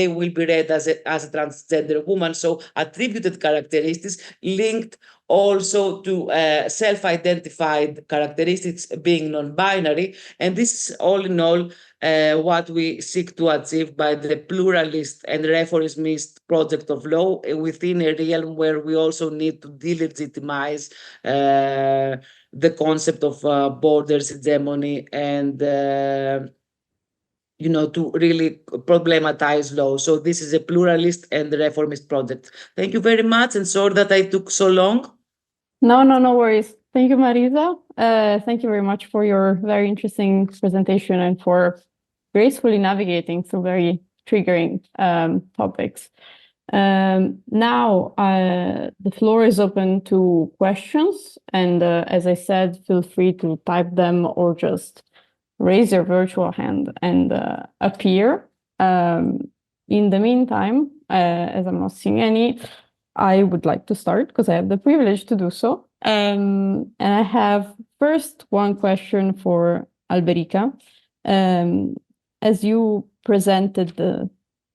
will be read as a transgender woman. So attributed characteristics linked also to self-identified characteristics being non-binary. And this is all in all what we seek to achieve by the pluralist and reformist project of law within a realm where we also need to delegitimize the concept of borders, hegemony, and to really problematize law. So this is a pluralist and reformist project. Thank you very much, and sorry that I took so long. No worries. Thank you, Mariza. Thank you very much for your very interesting presentation and for gracefully navigating through very triggering topics. Now, the floor is open to questions, and as I said, feel free to type them or just raise your virtual hand and appear. In the meantime, as I'm not seeing any, I would like to start because I have the privilege to do so. And I have first one question for Alberica. As you presented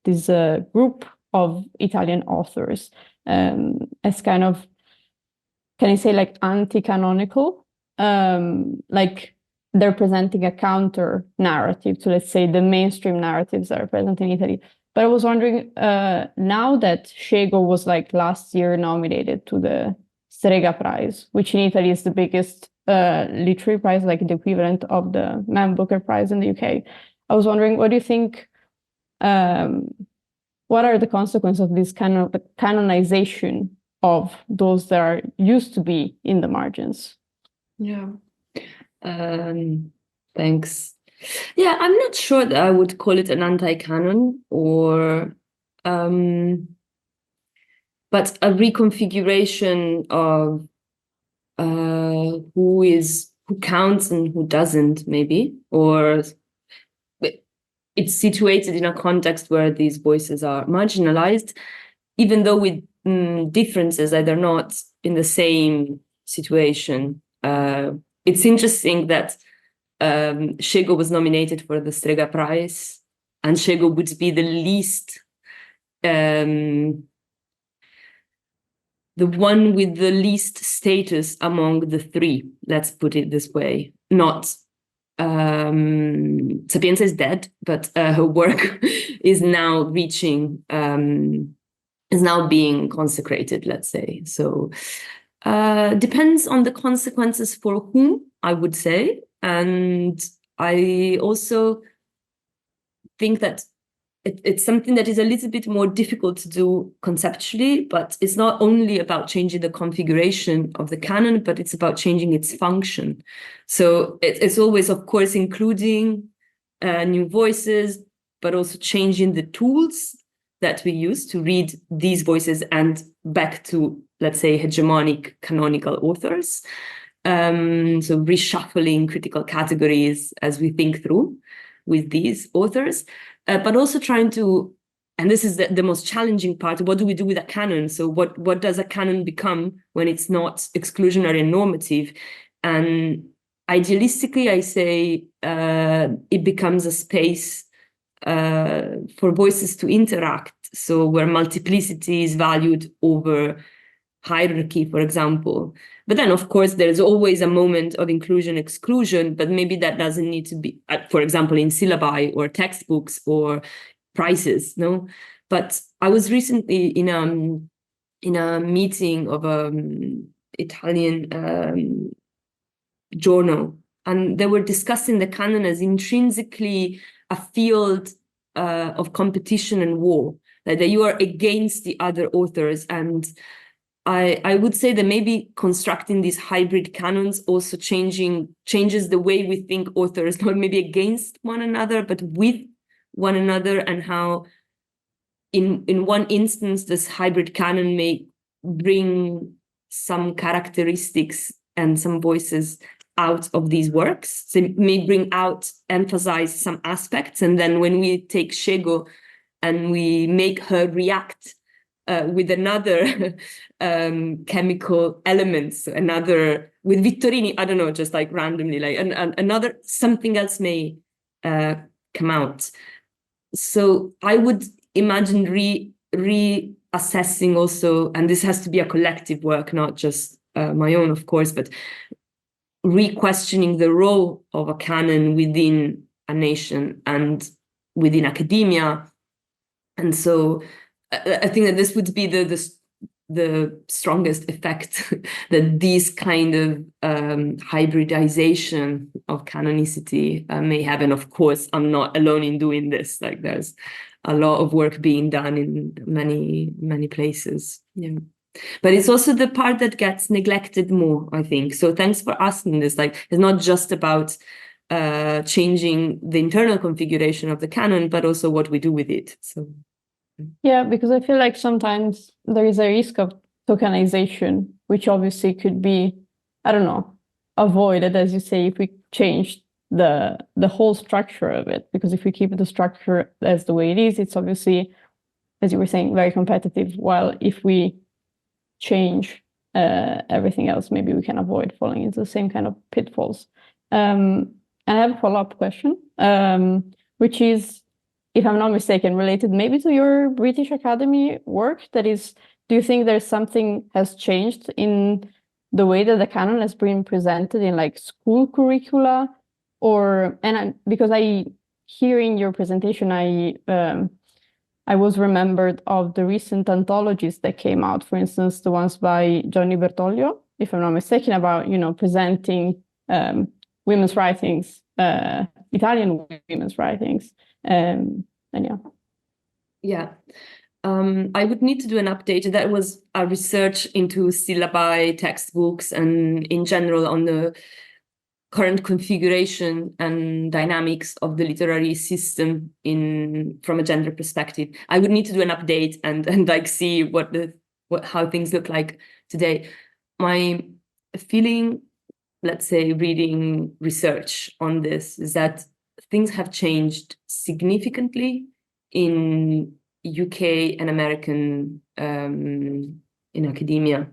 this group of Italian authors as kind of, can I say, like anti-canonical, like they're presenting a counter narrative to, let's say, the mainstream narratives that are present in Italy. But I was wondering, now that Scego was like last year nominated to the Strega Prize, which in Italy is the biggest literary prize, like the equivalent of the Man Booker Prize in the UK. I was wondering, what do you think, what are the consequences of this kind of canonization of those that are used to be in the margins? Yeah. Thanks. Yeah, I'm not sure that I would call it an anti-canon or but a reconfiguration of who counts and who doesn't, maybe, or it's situated in a context where these voices are marginalized, even though with differences that they're not in the same situation. It's interesting that Scego was nominated for the Strega Prize, and Scego would be the least, the one with the least status among the three, let's put it this way. Not Sapienza is dead, but her work is now reaching, is now being consecrated, let's say. So depends on the consequences for whom, I would say. And I also think that it's something that is a little bit more difficult to do conceptually, but it's not only about changing the configuration of the canon, but it's about changing its function. So it's always, of course, including new voices, but also changing the tools that we use to read these voices and back to, let's say, hegemonic canonical authors. So reshuffling critical categories as we think through with these authors, but also trying to, and this is the most challenging part, what do we do with a canon? So what does a canon become when it's not exclusionary and normative? And idealistically, I say it becomes a space for voices to interact. So where multiplicity is valued over hierarchy, for example. But then, of course, there's always a moment of inclusion, exclusion, but maybe that doesn't need to be, for example, in syllabi or textbooks or prices, no? But I was recently in a meeting of Italian journal, and they were discussing the canon as intrinsically a field of competition and war, that you are against the other authors. And I would say that maybe constructing these hybrid canons also changes the way we think authors, not maybe against one another, but with one another, and how in one instance, this hybrid canon may bring some characteristics and some voices out of these works. So it may bring out, emphasize some aspects. And then when we take Scego and we make her react with another chemical elements, another with Vittorini, I don't know, just like randomly, like another, something else may come out. So I would imagine reassessing also, and this has to be a collective work, not just my own, of course, but re-questioning the role of a canon within a nation and within academia. And so I think that this would be the strongest effect that this kind of hybridization of canonicity may have. And of course, I'm not alone in doing this. Like, there's a lot of work being done in many places. Yeah. But it's also the part that gets neglected more, I think. So thanks for asking this. Like, it's not just about changing the internal configuration of the canon, but also what we do with it. So yeah, because I feel like sometimes there is a risk of tokenization, which obviously could be, I don't know, avoided, as you say, if we change the whole structure of it. Because if we keep the structure as the way it is, it's obviously, as you were saying, very competitive. While if we change everything else, maybe we can avoid falling into the same kind of pitfalls. And I have a follow-up question, which is, if I'm not mistaken, related maybe to your British Academy work. That is, do you think there's something has changed in the way that the canon has been presented in like school curricula? Or, because hearing your presentation, I was remembered of the recent anthologies that came out, for instance, the ones by Gianni Bertoglio, if I'm not mistaken, about, presenting women's writings, Italian women's writings. And yeah. Yeah. I would need to do an update. That was a research into syllabi, textbooks, and in general on the current configuration and dynamics of the literary system from a gender perspective. I would need to do an update and like see how things look like today. My feeling, let's say, reading research on this, is that things have changed significantly in UK and American in academia.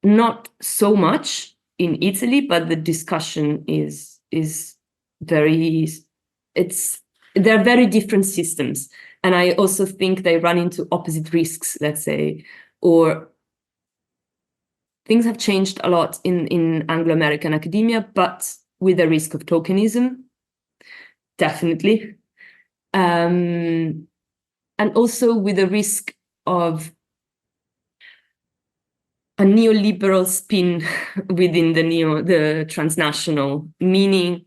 Not so much in Italy, but the discussion is very, they're very different systems. And I also think they run into opposite risks, let's say, or things have changed a lot in Anglo-American academia, but with the risk of tokenism, definitely. And also with the risk of a neoliberal spin within the transnational, meaning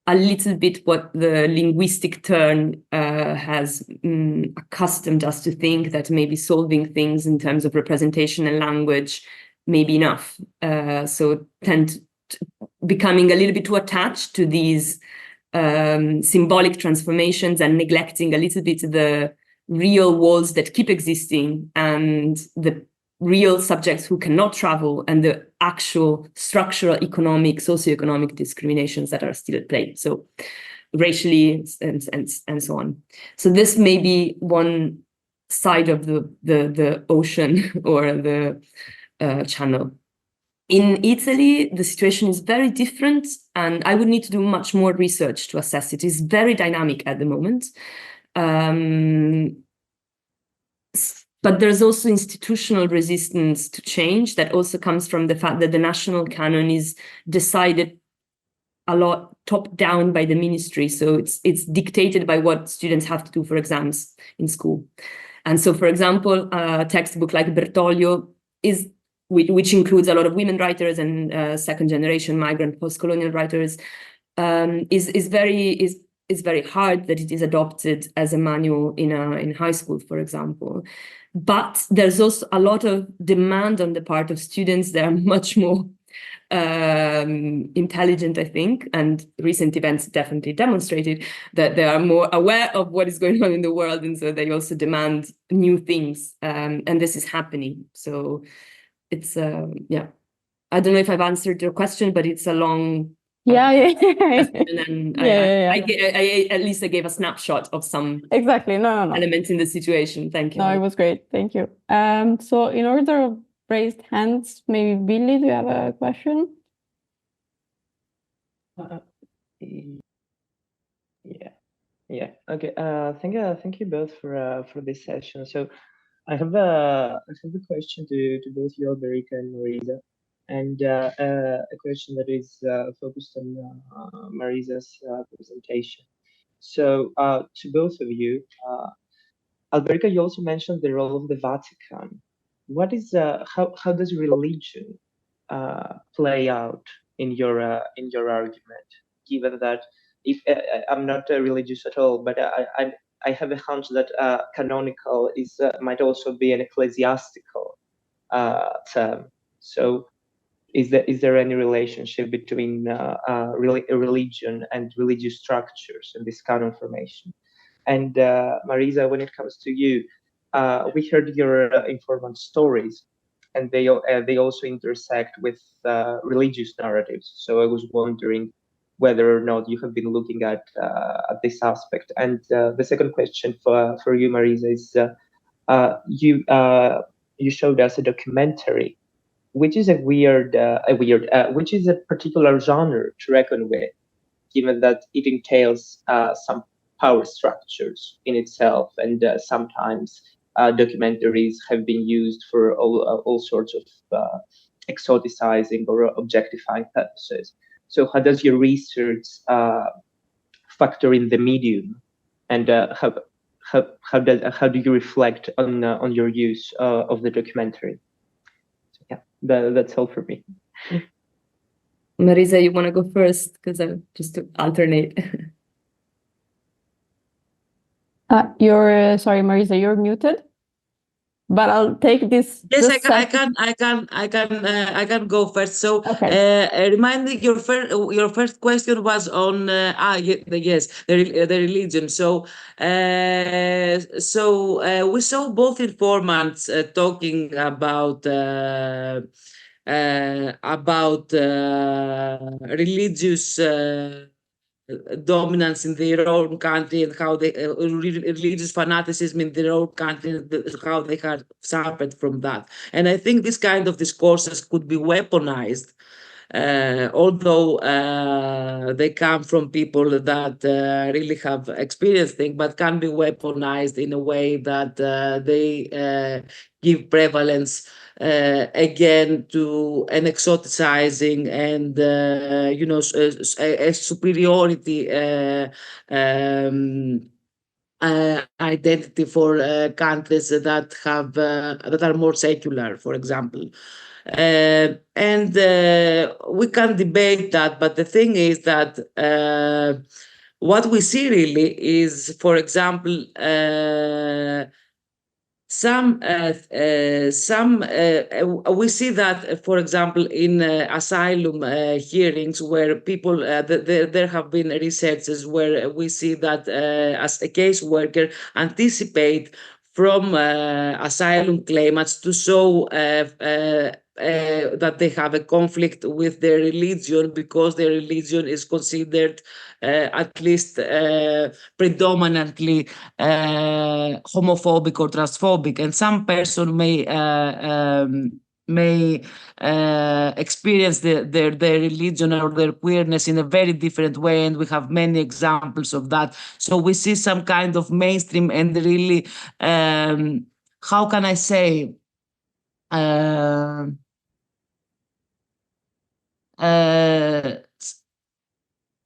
a little bit what the linguistic turn has accustomed us to think, that maybe solving things in terms of representation and language may be enough. So becoming a little bit too attached to these symbolic transformations and neglecting a little bit the real walls that keep existing and the real subjects who cannot travel and the actual structural economic, socioeconomic discriminations that are still at play. So racially and so on. So this may be one side of the ocean or the channel. In Italy, the situation is very different, and I would need to do much more research to assess it. It's very dynamic at the moment. But there's also institutional resistance to change that also comes from the fact that the national canon is decided a lot top down by the ministry. So it's dictated by what students have to do for exams in school. And so, for example, a textbook like Bertoglio, which includes a lot of women writers and second generation migrant postcolonial writers, is very hard that it is adopted as a manual in high school, for example. But there's also a lot of demand on the part of students that are much more intelligent, I think, and recent events definitely demonstrated that they are more aware of what is going on in the world, and so they also demand new things, and this is happening. So it's yeah, I don't know if I've answered your question, but it's a long and I at least I gave a snapshot of some exactly no elements in the situation. Thank you. No, it was great. Thank you. So in order of raised hands, maybe Billy, do you have a question? Yeah. Okay. Thank you both for this session. So I have a question to both you, Alberica and Mariza, and a question that is focused on Mariza's presentation. So to both of you, Alberica, you also mentioned the role of the Vatican. What is how does religion play out in your argument? Given that if I'm not religious at all, but I have a hunch that canonical might also be an ecclesiastical term. So is there any relationship between religion and religious structures in this canon formation? And Mariza, when it comes to you, we heard your informant stories, and they also intersect with religious narratives. So I was wondering whether or not you have been looking at this aspect. And the second question for you, Mariza, is you showed us a documentary, which is which is a particular genre to reckon with, given that it entails some power structures in itself, and sometimes documentaries have been used for all sorts of exoticizing or objectifying purposes. So how does your research factor in the medium, and how do you reflect on your use of the documentary? So, yeah, that's all for me. Mariza, you want to go first? Because just to alternate. Sorry, Mariza, you're muted. But I'll take this. Yes, this I can go first. So, Okay. reminding your first question was on the religion. So, we saw both informants talking about religious dominance in their own country, and how they religious fanaticism in their own country, how they had suffered from that. And I think this kind of discourses could be weaponized, although they come from people that really have experienced things, but can be weaponized in a way that they give prevalence again to an exoticizing and a superiority identity for countries that have that are more secular, for example. And we can debate that, but the thing is that what we see really is, for example, we see that, for example, in asylum hearings, where people there have been researches where we see that as a caseworker anticipate from asylum claimants to show that they have a conflict with their religion, because their religion is considered at least predominantly homophobic or transphobic, and some person may experience their religion or their queerness in a very different way, and we have many examples of that. So we see some kind of mainstream and really, how can I say,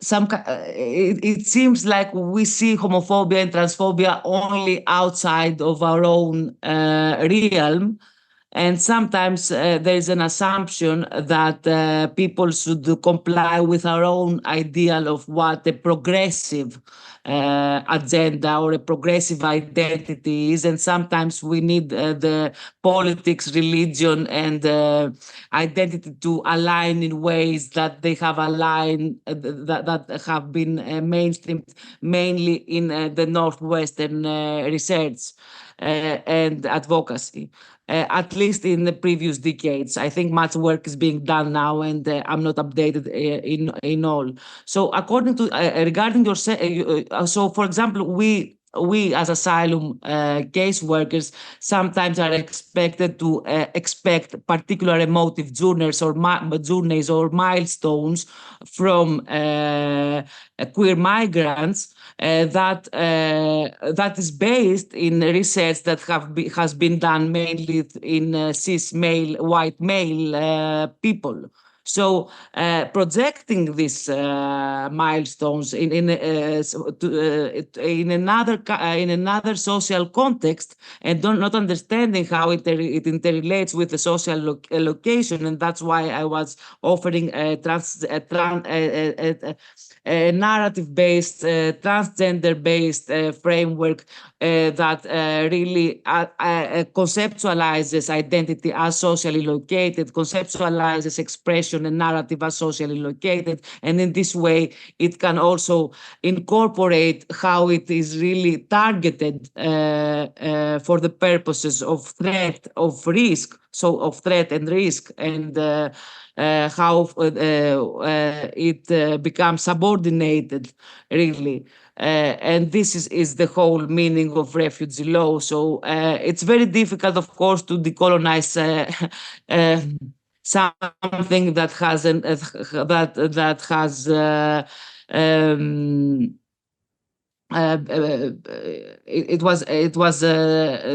it seems like we see homophobia and transphobia only outside of our own realm. And sometimes there is an assumption that people should comply with our own ideal of what a progressive agenda or a progressive identity is. And sometimes we need the politics, religion, and identity to align in ways that they have aligned, that have been mainstreamed mainly in the Northwestern research and advocacy. At least in the previous decades. I think much work is being done now, and I'm not updated in all. So according to, regarding your, so for example, we as asylum caseworkers sometimes are expected to expect particular emotive journeys or milestones from queer migrants, that is based in research that has been done mainly in cis male, white male people. So projecting these milestones in another social context and not understanding how it interrelates with the social location, and that's why I was offering a narrative-based, transgender-based framework that really conceptualizes identity as socially located, conceptualizes expression and narrative as socially located, and in this way it can also incorporate how it is really targeted for the purposes of threat, of risk, so of threat and risk, and how it becomes subordinated, really. And this is the whole meaning of refugee law. So it's very difficult, of course, to decolonize something that has the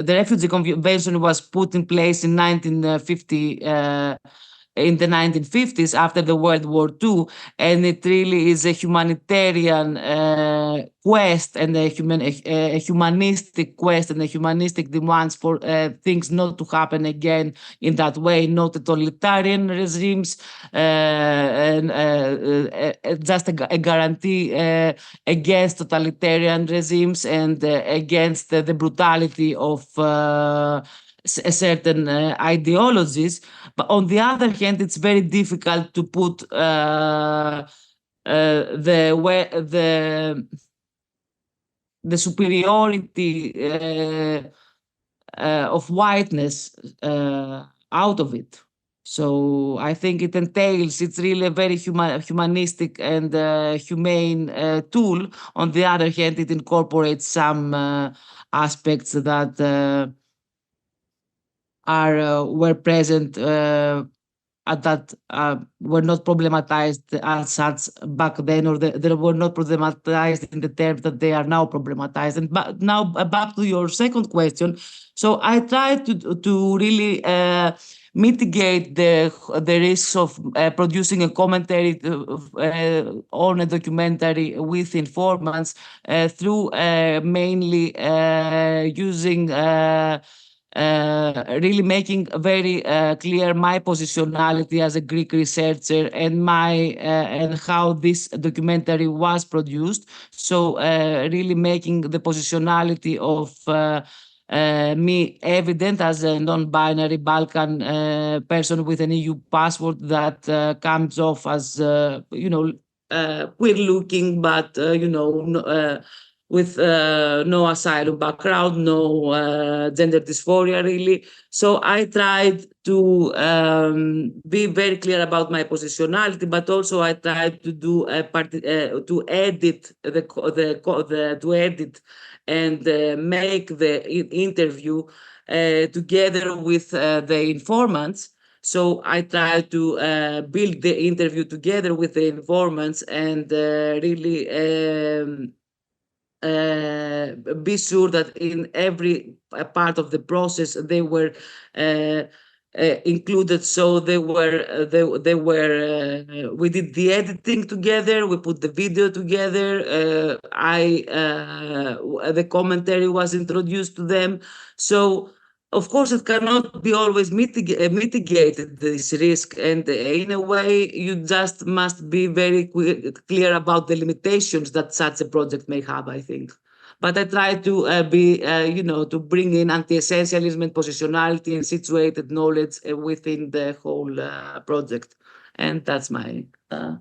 Refugee Convention was put in place in 1950. In the 1950s, after the World War II, and it really is a humanitarian quest and a humanistic quest and a humanistic demands for things not to happen again in that way, not totalitarian regimes, and just a guarantee against totalitarian regimes and against the brutality of certain ideologies. But on the other hand, it's very difficult to put the superiority of whiteness out of it. So I think it's really a very humanistic and humane tool. On the other hand, it incorporates some aspects that were present at that were not problematized as such back then, or they were not problematized in the terms that they are now problematized. And now back to your second question. So I tried to really mitigate the risks of producing a commentary on a documentary with informants through mainly using really making very clear my positionality as a Greek researcher and and how this documentary was produced. So really making the positionality of me evident as a non-binary Balkan person with an EU passport that comes off as queer-looking, but with no asylum background, no gender dysphoria, really. So I tried to be very clear about my positionality, but also I tried to do to edit and make the interview together with the informants. So I tried to build the interview together with the informants and really be sure that in every part of the process they were included. So they were we did the editing together, we put the video together, the commentary was introduced to them. So of course it cannot be always mitigated, this risk, and in a way you just must be very clear about the limitations that such a project may have, I think. But I try to to bring in anti-essentialism and positionality and situated knowledge within the whole project. And that's my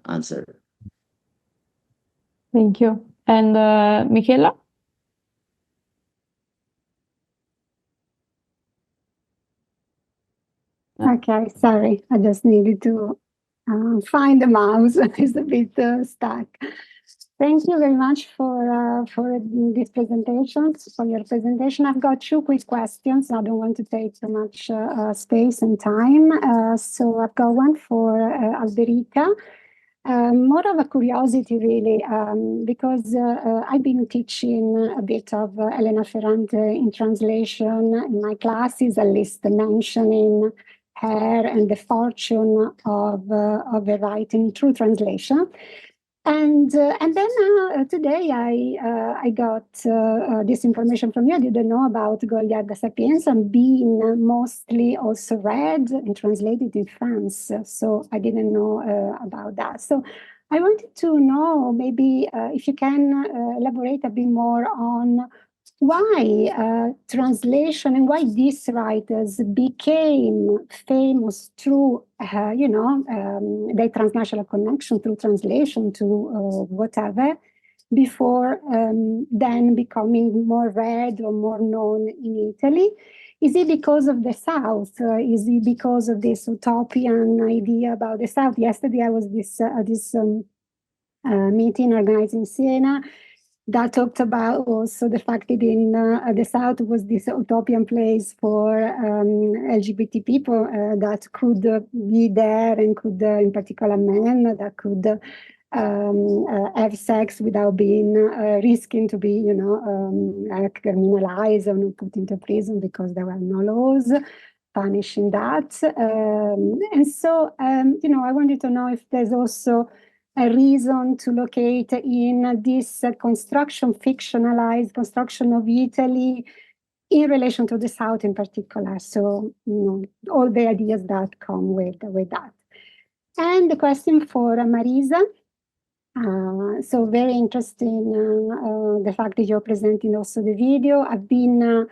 answer. Thank you. And Michela? Okay, sorry, I just needed to find the mouse. It's a bit stuck. Thank you very much for these presentations, for your presentation. I've got two quick questions. I don't want to take too much space and time. So I've got one for Alberica. More of a curiosity, really, because I've been teaching a bit of Elena Ferrante in translation in my classes, at least mentioning her and the fortune of her writing through translation. And then today I got this information from you. I didn't know about Goliarda Sapienza being mostly also read and translated in France. So I didn't know about that. So I wanted to know maybe if you can elaborate a bit more on why translation and why these writers became famous through, their transnational connection through translation to whatever, before then becoming more read or more known in Italy. Is it because of the South? Is it because of this utopian idea about the South? Yesterday I was at this meeting organized in Siena that talked about also the fact that in the South was this utopian place for LGBT people that could be there and could, in particular men, that could have sex without being risking to be, criminalized or put into prison because there were no laws punishing that. And so, I wanted to know if there's also a reason to locate in this fictionalized construction of Italy in relation to the South in particular. So, all the ideas that come with that. And the question for Mariza. So very interesting, the fact that you're presenting also the video. I've been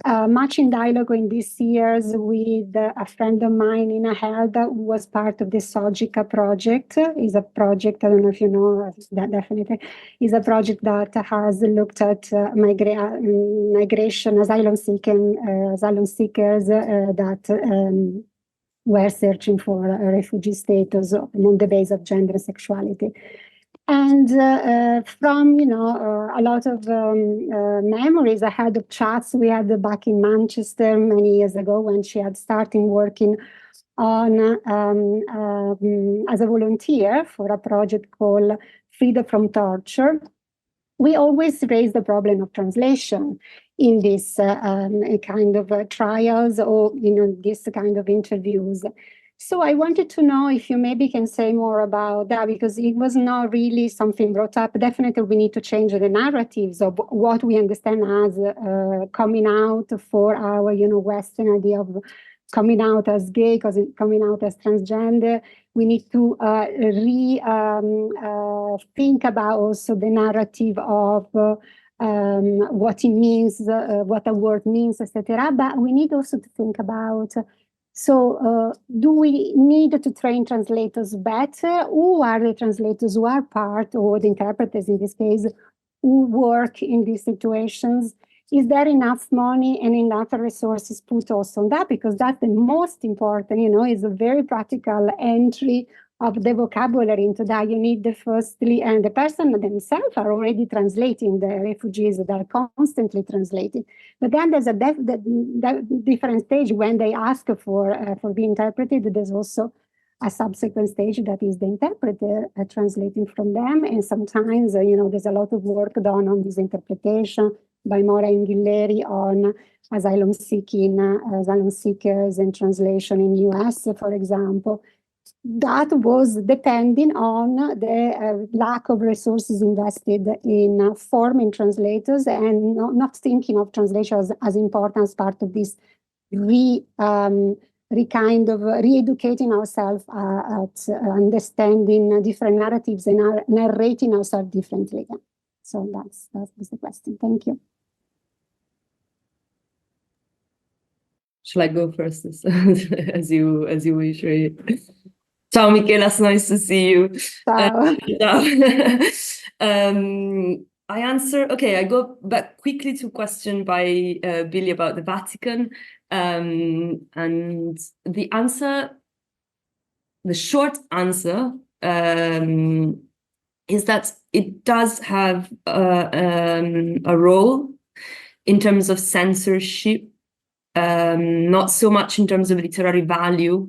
much in dialogue in these years with a friend of mine in Helda who was part of the Sogica project. Is a project, I don't know if you know that, definitely, is a project that has looked at migration, asylum seekers that were searching for refugee status on the basis of gender and sexuality. And from, a lot of memories I had of chats we had back in Manchester many years ago when she had started working on as a volunteer for a project called Freedom from Torture. We always raise the problem of translation in this kind of trials or, this kind of interviews. So I wanted to know if you maybe can say more about that, because it was not really something brought up. Definitely we need to change the narratives of what we understand as coming out for our, Western idea of coming out as gay, coming out as transgender. We need to think about also the narrative of what it means, what a word means, etc. But we need also to think about, do we need to train translators better? Who are the translators who are part, or the interpreters in this case, who work in these situations? Is there enough money and enough resources put also on that? Because that's the most important, is a very practical entry of the vocabulary into that. You need firstly, and the person themselves are already translating, the refugees that are constantly translating. But then there's a different stage when they ask for being interpreted. There's also a subsequent stage that is the interpreter translating from them. And sometimes, there's a lot of work done on this interpretation by Mora Ingilleri on asylum seekers and translation in US, for example. That was depending on the lack of resources invested in forming translators and not thinking of translation as important as part of this re-educating ourselves at understanding different narratives and narrating ourselves differently. So that's the question. Thank you. Shall I go first? as you wish, right? Ciao, Michela. It's nice to see you. Ciao. I answer. Okay, I go back quickly to a question by Billy about the Vatican, and the answer, the short answer, is that it does have a role in terms of censorship, not so much in terms of literary value,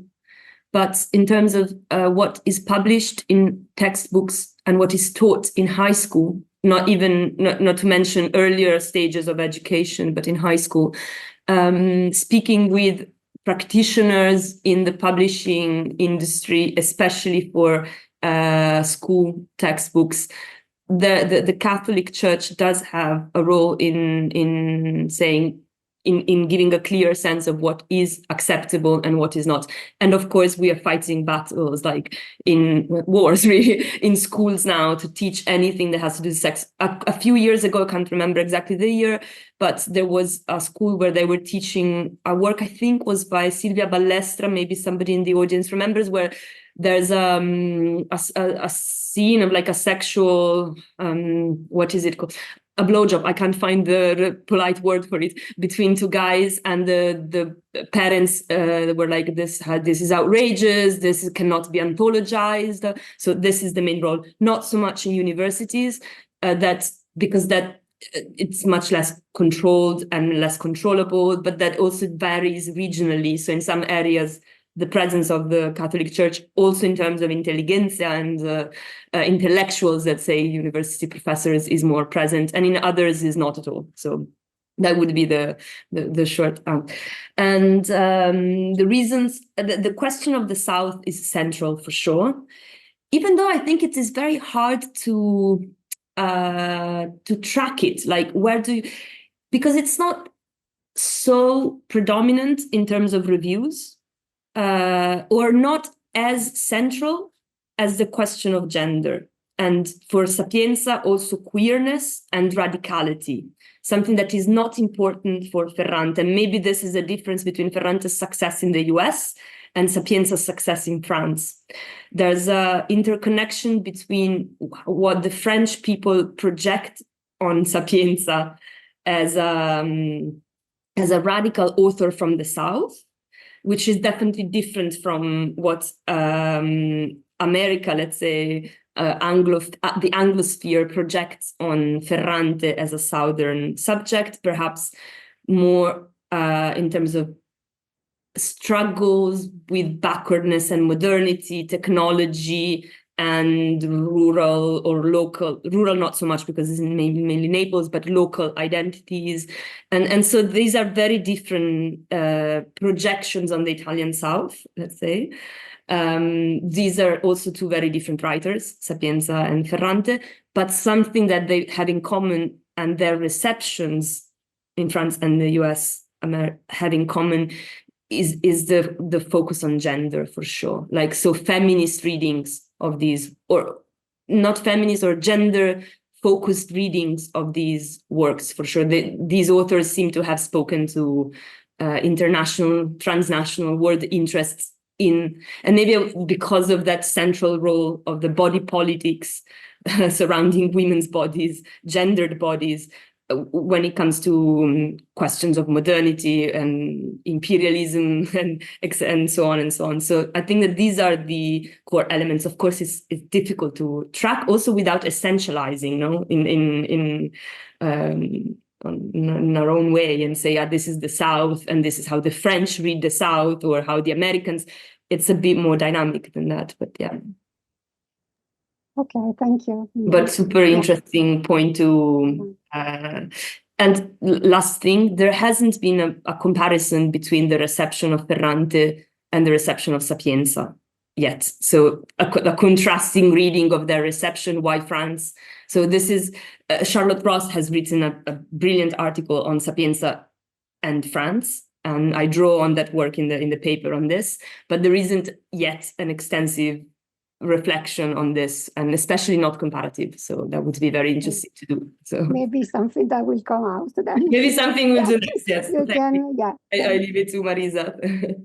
but in terms of what is published in textbooks and what is taught in high school, not to mention earlier stages of education, but in high school, speaking with practitioners in the publishing industry, especially for school textbooks, the Catholic Church does have a role in saying, in giving a clear sense of what is acceptable and what is not. And of course, we are fighting battles like in wars, really, in schools now to teach anything that has to do with sex. A few years ago, I can't remember exactly the year, but there was a school where they were teaching a work, I think was by Silvia Ballestra, maybe somebody in the audience remembers, where there's a scene of like a sexual, what is it called? A blowjob. I can't find the polite word for it, between two guys, and the parents were like, this is outrageous, this cannot be anthologized. So this is the main role. Not so much in universities, because it's much less controlled and less controllable, but that also varies regionally. So in some areas, the presence of the Catholic Church, also in terms of intelligentsia and intellectuals, let's say university professors, is more present, and in others is not at all. So that would be the short answer. And the reasons, the question of the South is central for sure, even though I think it is very hard to track it. Like, where do you, because it's not so predominant in terms of reviews, or not as central as the question of gender. And for Sapienza, also queerness and radicality, something that is not important for Ferrante. And maybe this is a difference between Ferrante's success in the US and Sapienza's success in France. There's an interconnection between what the French people project on Sapienza as a radical author from the South, which is definitely different from what America, let's say, the Anglosphere projects on Ferrante as a Southern subject, perhaps more in terms of struggles with backwardness and modernity, technology, and rural or local, rural not so much because it's mainly Naples, but local identities. And so these are very different projections on the Italian South, let's say. These are also two very different writers, Sapienza and Ferrante, but something that they have in common, and their receptions in France and the US have in common, is the focus on gender, for sure. Like, so feminist readings of these, or not feminist or gender focused readings of these works, for sure. These authors seem to have spoken to international, transnational world interests in, and maybe because of that central role of the body politics surrounding women's bodies, gendered bodies, when it comes to questions of modernity and imperialism and so on and so on. So I think that these are the core elements. Of course, it's difficult to track also without essentializing, no, in our own way, and say, this is the South and this is how the French read the South, or how the Americans. It's a bit more dynamic than that, but yeah. Okay, thank you. But super interesting point to, and last thing, there hasn't been a comparison between the reception of Ferrante and the reception of Sapienza yet. So a contrasting reading of their reception, why France. So this is, Charlotte Ross has written a brilliant article on Sapienza and France, and I draw on that work in the paper on this, but there isn't yet an extensive reflection on this, and especially not comparative. So that would be very interesting to do. So maybe something that will come out then. Maybe something we'll do next. Yes. You can, yeah. I leave it to Mariza.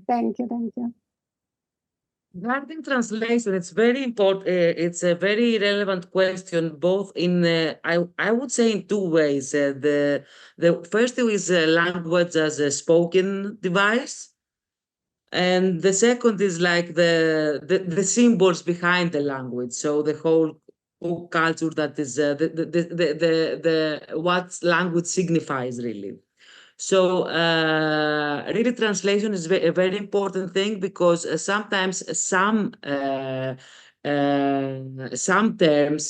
Thank you. Regarding translation, it's very important. It's a very relevant question, both in I would say in two ways. The first is language as a spoken device. And the second is like the symbols behind the language. So the whole culture that is what language signifies, really. So really translation is a very important thing, because sometimes some terms,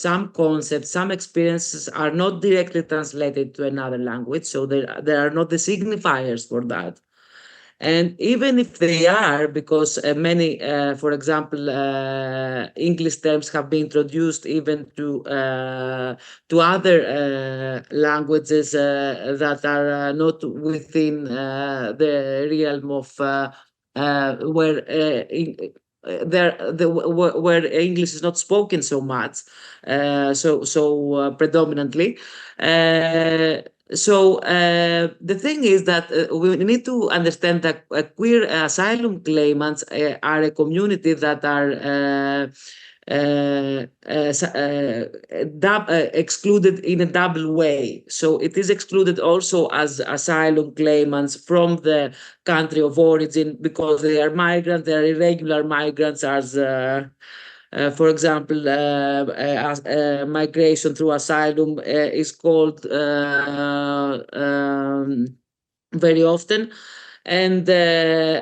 some concepts, some experiences are not directly translated to another language. So there are not the signifiers for that. And even if they are, because many, for example, English terms have been introduced even to other languages that are not within the realm of where where English is not spoken so much, predominantly. The thing is that we need to understand that queer asylum claimants are a community that are excluded in a double way. So it is excluded also as asylum claimants from the country of origin because they are migrants, they are irregular migrants, as for example, migration through asylum is called very often. And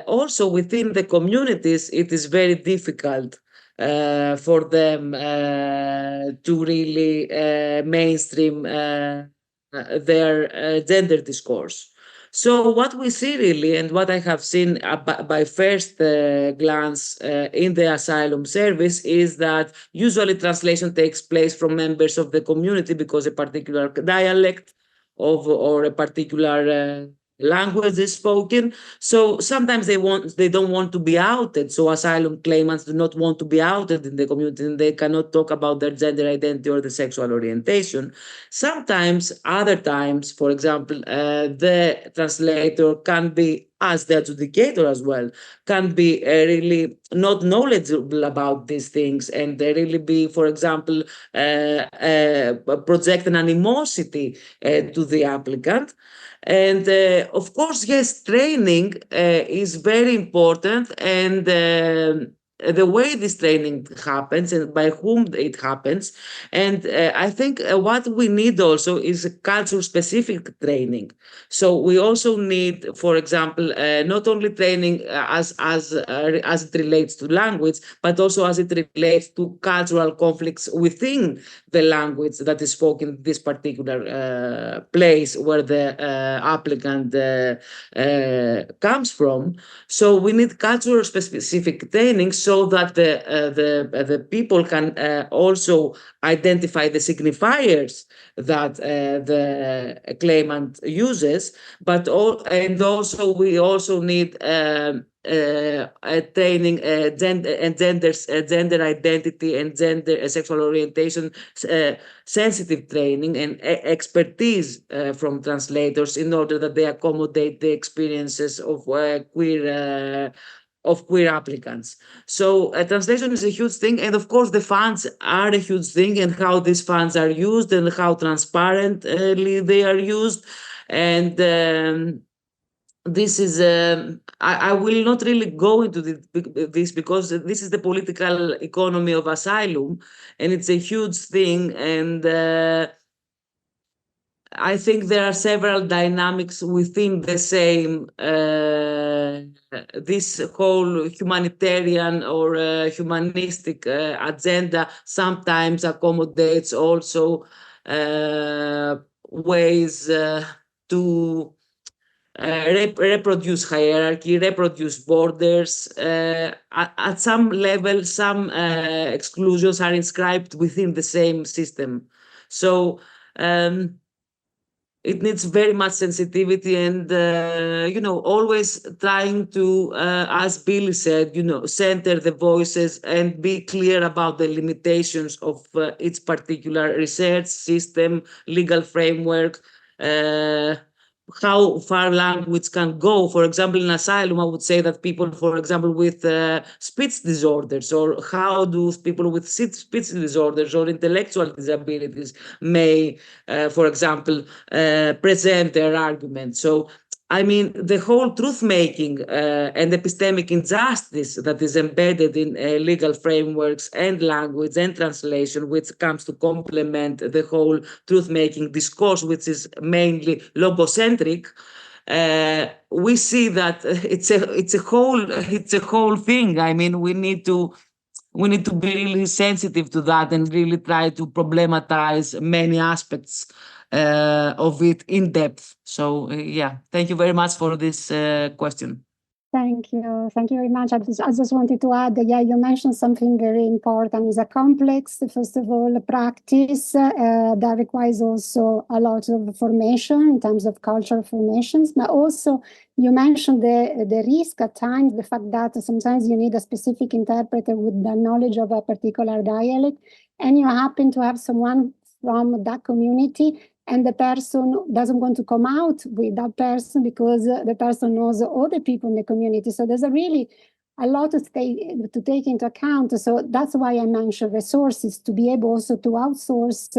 also within the communities, it is very difficult for them to really mainstream their gender discourse. So what we see really, and what I have seen by first glance in the asylum service, is that usually translation takes place from members of the community because a particular dialect or a particular language is spoken. So sometimes they don't want to be outed. So asylum claimants do not want to be outed in the community, and they cannot talk about their gender identity or the sexual orientation. Sometimes, other times, for example, the translator can be, as the adjudicator as well, can be really not knowledgeable about these things, and they really be, for example, project an animosity to the applicant. And of course, yes, training is very important, and the way this training happens and by whom it happens. And I think what we need also is a culture-specific training. So we also need, for example, not only training as it relates to language, but also as it relates to cultural conflicts within the language that is spoken in this particular place where the applicant comes from. So we need cultural-specific training so that the people can also identify the signifiers that the claimant uses, but also we also need training gender identity and gender sexual orientation sensitive training and expertise from translators in order that they accommodate the experiences of queer applicants. So translation is a huge thing, and of course the funds are a huge thing, and how these funds are used and how transparently they are used. And this is I will not really go into this because this is the political economy of asylum, and it's a huge thing. And I think there are several dynamics within the same this whole humanitarian or humanistic agenda sometimes accommodates also ways to reproduce hierarchy, reproduce borders. At some level, some exclusions are inscribed within the same system. So it needs very much sensitivity and, always trying to, as Billy said, center the voices and be clear about the limitations of each particular research system, legal framework, how far language can go. For example, in asylum, I would say that people, for example, with speech disorders, or how do people with speech disorders or intellectual disabilities may, for example, present their argument. So, I mean, the whole truth-making and epistemic injustice that is embedded in legal frameworks and language and translation, which comes to complement the whole truth-making discourse, which is mainly logocentric, we see that it's a whole thing. I mean, we need to be really sensitive to that and really try to problematize many aspects of it in depth. So yeah, thank you very much for this question. Thank you. Thank you very much. I just wanted to add that, yeah, you mentioned something very important. It's a complex, first of all, practice that requires also a lot of formation in terms of cultural formations, but also you mentioned the risk at times, the fact that sometimes you need a specific interpreter with the knowledge of a particular dialect, and you happen to have someone from that community, and the person doesn't want to come out with that person because the person knows all the people in the community. So there's a lot to take into account. So that's why I mentioned resources, to be able also to outsource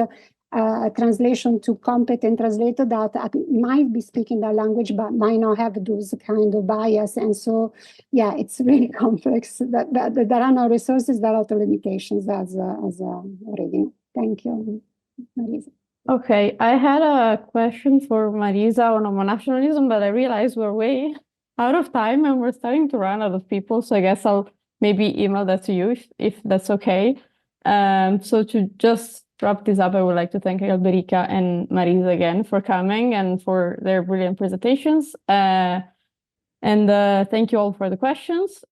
translation to competent translator that might be speaking that language but might not have those kind of bias. And so, yeah, it's really complex. That there are no resources, there are also limitations as already. Thank you, Mariza. Okay, I had a question for Mariza on homonationalism, but I realized we're way out of time and we're starting to run out of people. So I guess I'll maybe email that to you if that's okay. So to just wrap this up, I would like to thank Alberica and Mariza again for coming and for their brilliant presentations. And thank you all for the questions.